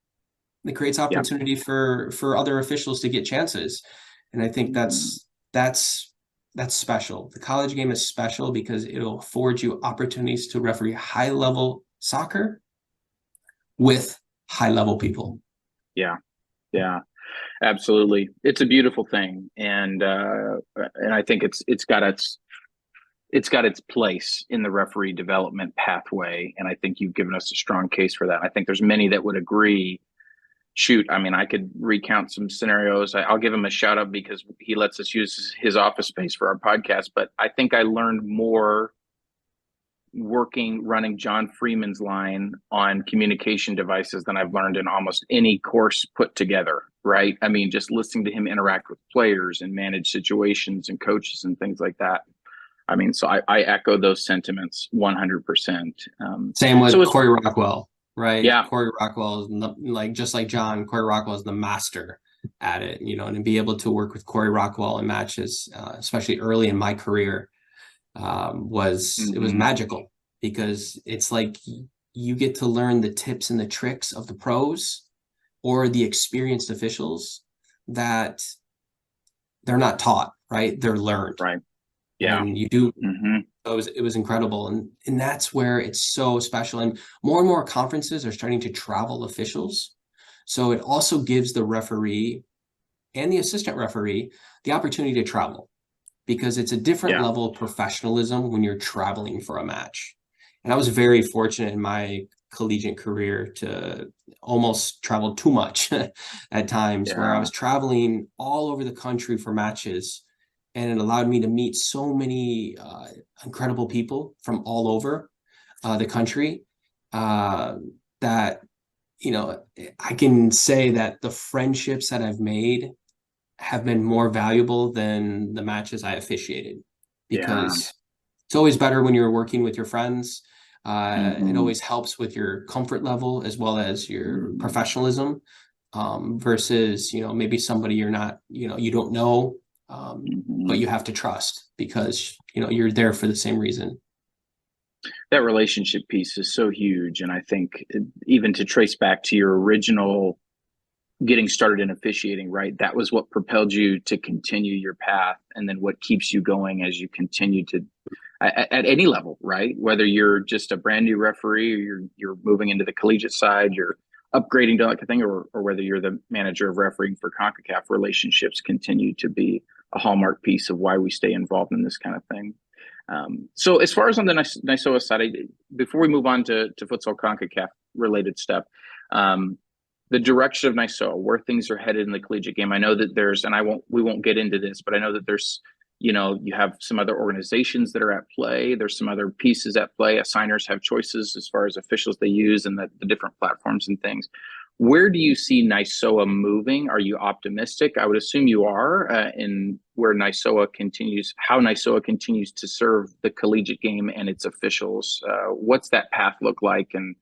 It creates opportunity for other officials to get chances. And I think that's special. The college game is special because it'll afford you opportunities to referee high level soccer with high level people. Yeah. Absolutely. It's a beautiful thing. And I think it's got its place in the referee development pathway. And I think you've given us a strong case for that. I think there's many that would agree. Shoot, I mean, I could recount some scenarios. I'll give him a shout out because he lets us use his office space for our podcast. But I think I learned more running John Freeman's line on communication devices than I've learned in almost any course put together, right? I mean, just listening to him interact with players and manage situations and coaches and things like that. I mean, so I echo those sentiments 100%. Same with Corey Rockwell. Right. Yeah. Corey Rockwell is just like John, Corey Rockwell is the master at it, and to be able to work with Corey Rockwell in matches, especially early in my career, it was magical because it's like you get to learn the tips and the tricks of the pros or the experienced officials that they're not taught, right? They're learned. Right. Yeah. And you do. It was incredible. And that's where it's so special. And more conferences are starting to travel officials. So it also gives the referee and the assistant referee the opportunity to travel because it's a different level of professionalism when you're traveling for a match. And I was very fortunate in my collegiate career to almost travel too much at times where I was traveling all over the country for matches. And it allowed me to meet so many incredible people from all over the country that, I can say that the friendships that I've made have been more valuable than the matches I officiated because it's always better when you're working with your friends. It always helps with your comfort level as well as your professionalism versus, maybe somebody you're not, you don't know. But you have to trust because, you're there for the same reason. That relationship piece is so huge. And I think even to trace back to your original getting started in officiating, right? That was what propelled you to continue your path. And then what keeps you going as you continue to at any level, right? Whether you're just a brand new referee or you're moving into the collegiate side, you're upgrading to like a thing, or whether you're the manager of refereeing for CONCACAF, relationships continue to be a hallmark piece of why we stay involved in this kind of thing. So as far as on the NYSOA side, before we move on to futsal CONCACAF related stuff, the direction of NYSOA, where things are headed in the collegiate game. I know that there's, and we won't get into this, but I know that there's, you know, you have some other organizations that are at play. There's some other pieces at play. Assigners have choices as far as officials they use and the different platforms and things. Where do you see NYSOA moving? Are you optimistic? I would assume you are, in where NYSOA continues, how NYSOA continues to serve the collegiate game and its officials. What's that path look like, and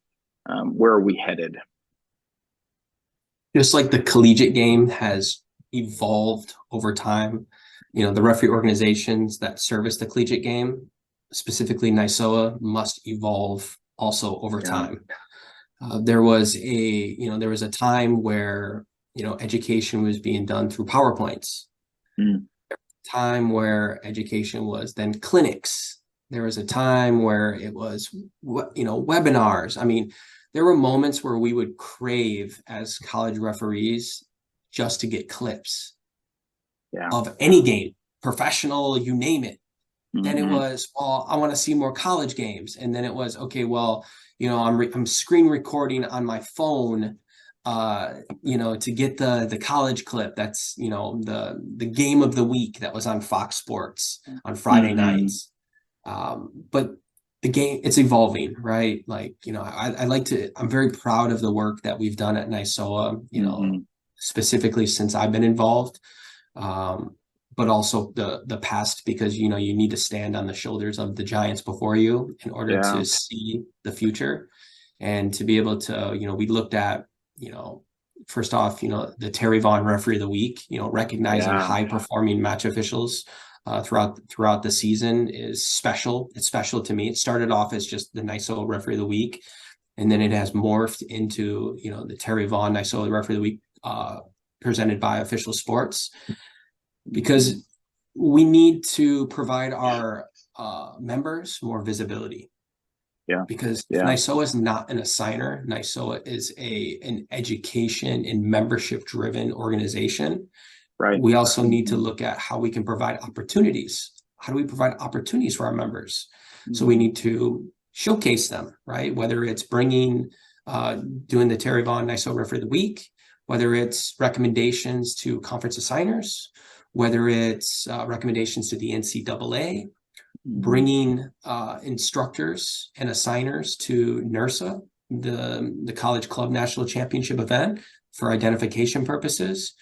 where are we headed? Just like the collegiate game has evolved over time, you know, the referee organizations that service the collegiate game, specifically NYSOA, must evolve also over time. There was a time where, you know, education was being done through PowerPoints. Time where education was then clinics. There was a time where it was, you know, webinars. I mean, there were moments where we would crave as college referees just to get clips of any game, professional, you name it. Then it was, well, I want to see more college games. And then it was, okay, well, you know, I'm screen recording on my phone, you know, to get the college clip. That's, you know, the game of the week that was on Fox Sports on Friday nights. But the game, it's evolving, right? Like, you know, I'm very proud of the work that we've done at NYSOA, you know, specifically since I've been involved. But also the past, because, you know, you need to stand on the shoulders of the giants before you in order to see the future, and to be able to, you know, we looked at, you know, first off, you know, the Terry Vaughn Referee of the Week, you know, recognizing high performing match officials throughout the season is special. It's special to me. It started off as just the NYSOA Referee of the Week, and then it has morphed into, you know, the Terry Vaughn NYSOA Referee of the Week presented by Official Sports. Because we need to provide our members more visibility. Because NYSOA is not an assigner. NYSOA is an education and membership driven organization. We also need to look at how we can provide opportunities. How do we provide opportunities for our members? So we need to showcase them, right? Whether it's doing the Terry Vaughn NYSOA Referee of the Week, whether it's recommendations to conference assigners, whether it's recommendations to the NCAA, bringing instructors and assigners to NERSA, the College Club National Championship event, for identification purposes.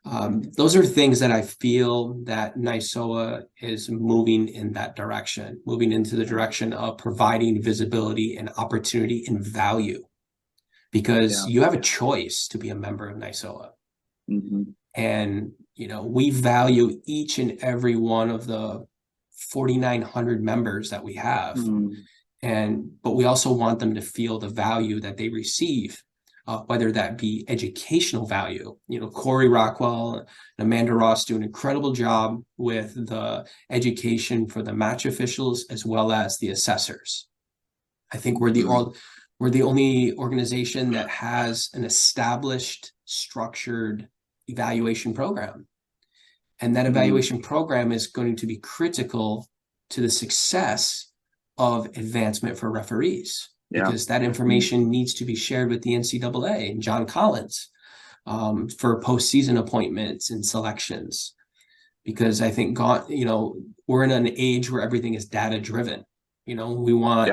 Those are things that I feel that NYSOA is moving in that direction, moving into the direction of providing visibility and opportunity and value, because you have a choice to be a member of NYSOA. And, you know, we value each and every one of the 4,900 members that we have. But we also want them to feel the value that they receive, whether that be educational value. You know, Corey Rockwell and Amanda Ross do an incredible job with the education for the match officials as well as the assessors. I think we're the only organization that has an established, structured evaluation program. And that evaluation program is going to be critical to the success of advancement for referees, because that information needs to be shared with the NCAA and John Collins for postseason appointments and selections. Because I think, you know, we're in an age where everything is data driven. You know, we want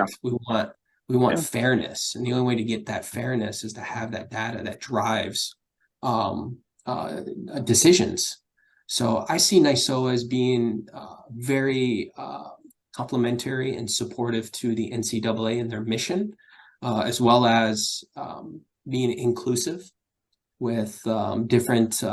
fairness, and the only way to get that fairness is to have that data that drives decisions. So I see NYSOA as being very complementary and supportive to the NCAA and their mission, as well as being inclusive with different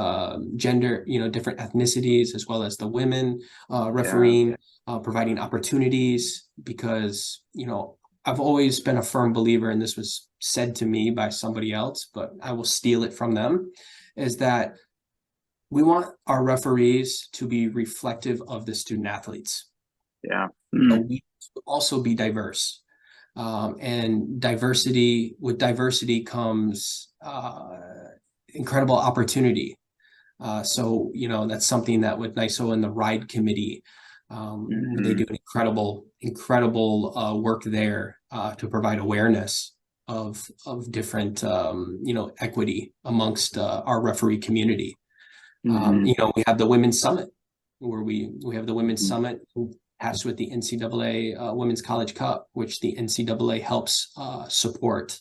gender, you know, different ethnicities, as well as the women refereeing, providing opportunities. Because, you know, I've always been a firm believer, and this was said to me by somebody else, but I will steal it from them, is that we want our referees to be reflective of the student athletes. But we also be diverse. And with diversity comes incredible opportunity. So, you know, that's something that with NYSOA and the RIDE committee, they do an incredible work there to provide awareness of different equity amongst our referee community. We have the Women's Summit, where we have the Women's Summit attached with the NCAA Women's College Cup, which the NCAA helps support.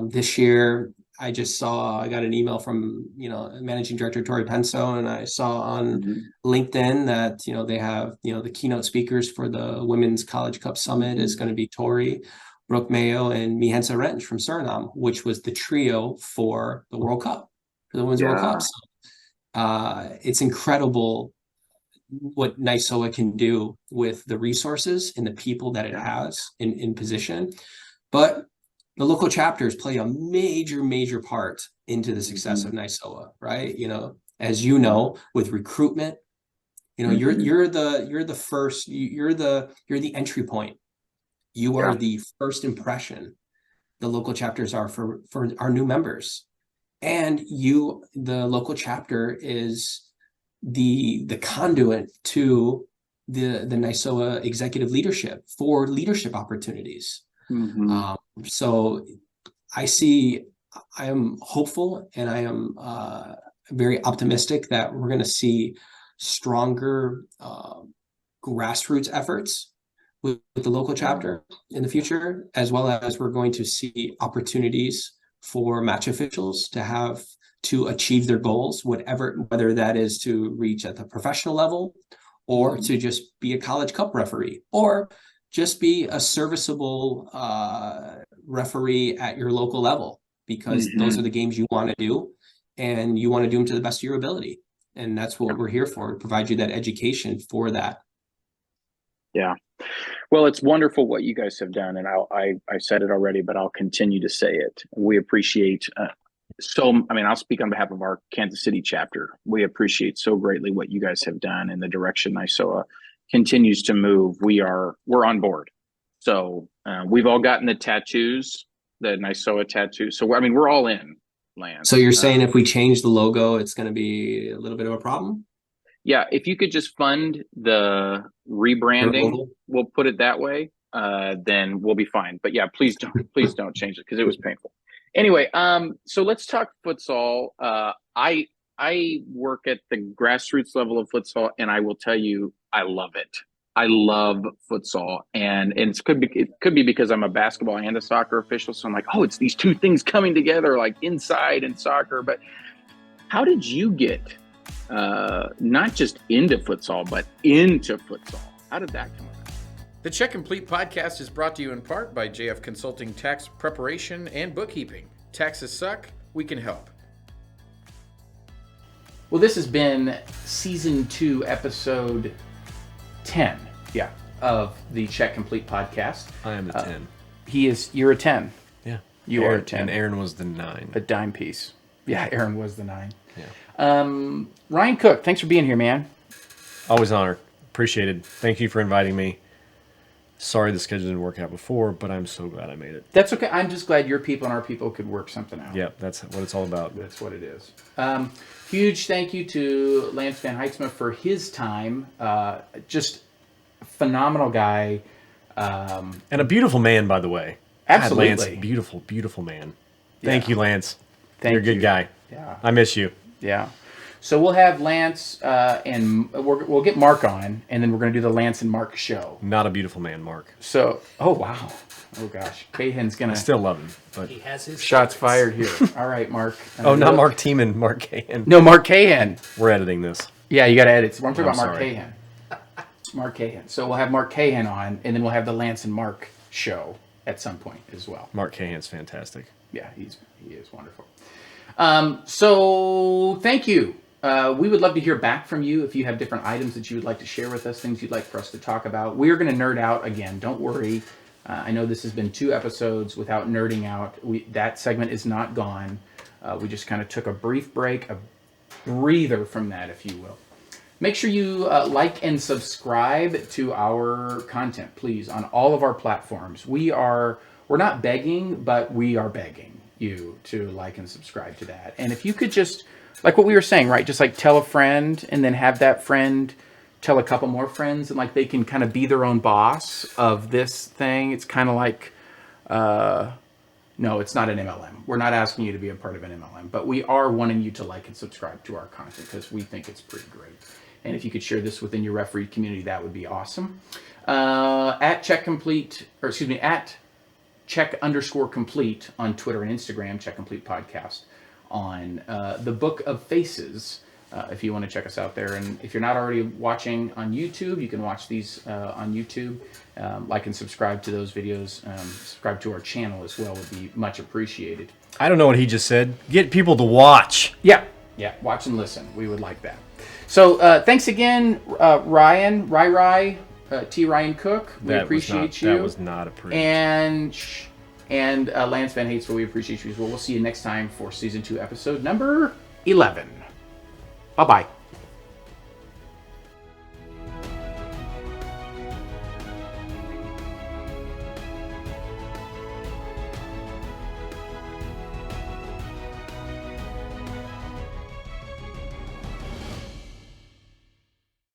This year, I got an email from Managing Director Tori Penso, and I saw on LinkedIn that they have the keynote speakers for the Women's College Cup Summit is going to be Tori, Brooke Mayo, and Mihensa Rench from Suriname, which was the trio for the World Cup, for the Women's World Cup. So, it's incredible what NYSOA can do with the resources and the people that it has in position. But the local chapters play a major part into the success of NYSOA, right? As with recruitment, you're the entry point. You are the first impression the local chapters are for our new members. And the local chapter is the conduit to the NYSOA executive leadership for leadership opportunities. So I am hopeful, and I am very optimistic that we're going to see stronger grassroots efforts with the local chapter in the future, as well as we're going to see opportunities for match officials to achieve their goals, whether that is to reach at the professional level, or to just be a College Cup referee, or just be a serviceable referee at your local level, because those are the games you want to do, and you want to do them to the best of your ability. And that's what we're here for, to provide you that education for that. Yeah. Well, it's wonderful what you guys have done. And I said it already, but I'll continue to say it. We appreciate I'll speak on behalf of our Kansas City chapter. We appreciate so greatly what you guys have done and the direction NYSOA continues to move. We're on board. So we've all gotten the tattoos, the NYSOA tattoo. So we're all in, Lance. So you're saying if we change the logo, it's going to be a little bit of a problem? Yeah, if you could just fund the rebranding, we'll put it that way, then we'll be fine. But yeah, please don't change it, because it was painful. Anyway, so let's talk futsal. I work at the grassroots level of futsal, and I will tell you, I love it. I love futsal, and it could be because I'm a basketball and a soccer official, so I'm like, it's these two things coming together, like inside and soccer. But how did you get not just into futsal, but into futsal? How did that come about? The Check Complete podcast is brought to you in part by JF Consulting Tax Preparation and Bookkeeping. Taxes suck, we can help. Well, this has been season 2, episode 10, of the Check Complete podcast. I am a 10. You're a 10. Yeah. You are a 10. And Aaron was the 9. A dime piece. Yeah, Aaron was the 9. Yeah. Ryan Cook, thanks for being here, man. Always an honor. Appreciated. Thank you for inviting me. Sorry the schedule didn't work out before, but I'm so glad I made it. That's okay. I'm just glad your people and our people could work something out. Yep, that's what it's all about. That's what it is. Huge thank you to Lance VanHaitsma for his time. Just a phenomenal guy. And a beautiful man, by the way. Absolutely. God, Lance, beautiful, beautiful man. Thank you, Lance. You're a good guy. Yeah. I miss you. Yeah. So we'll have Lance and we'll get Mark on, and then we're going to do the Lance and Mark show. Not a beautiful man, Mark. So, oh, wow. Oh, gosh. Cahan's going to... I still love him, but... He has his shots fired here. All right, Mark. Not Mark Tiemann, Mark Cahan. No, Mark Cahan. We're editing this. Yeah, you got to edit. I'm talking about Mark sorry. Cahan. Mark Cahan. So we'll have Mark Cahan on, and then we'll have the Lance and Mark show at some point as well. Mark Cahan's fantastic. Yeah, he is wonderful. So thank you. We would love to hear back from you if you have different items that you would like to share with us, things you'd like for us to talk about. We're going to nerd out again. Don't worry. I know this has been 2 episodes without nerding out. That segment is not gone. We just kind of took a brief break, a breather from that, if you will. Make sure you like and subscribe to our content, please, on all of our platforms. We're not begging, but we are begging you to like and subscribe to that. And if you could just, like what we were saying, right? Just like tell a friend and then have that friend tell a couple more friends, and like they can kind of be their own boss of this thing. It's kind of like No, it's not an MLM. We're not asking you to be a part of an MLM, but we are wanting you to like and subscribe to our content because we think it's pretty great. And if you could share this within your referee community, that would be awesome. At check_complete on Twitter and Instagram, Check Complete Podcast. On the Book of Faces, if you want to check us out there. And if you're not already watching on YouTube, you can watch these on YouTube. Like and subscribe to those videos. Subscribe to our channel as well would be much appreciated. I don't know what he just said. Get people to watch. Yeah, watch and listen. We would like that. So thanks again, Ryan, T. Ryan Cook. We appreciate you. That was not approved. And Lance VanHaitsma, we appreciate you as well. We'll see you next time for season 2, episode number 11. Bye-bye.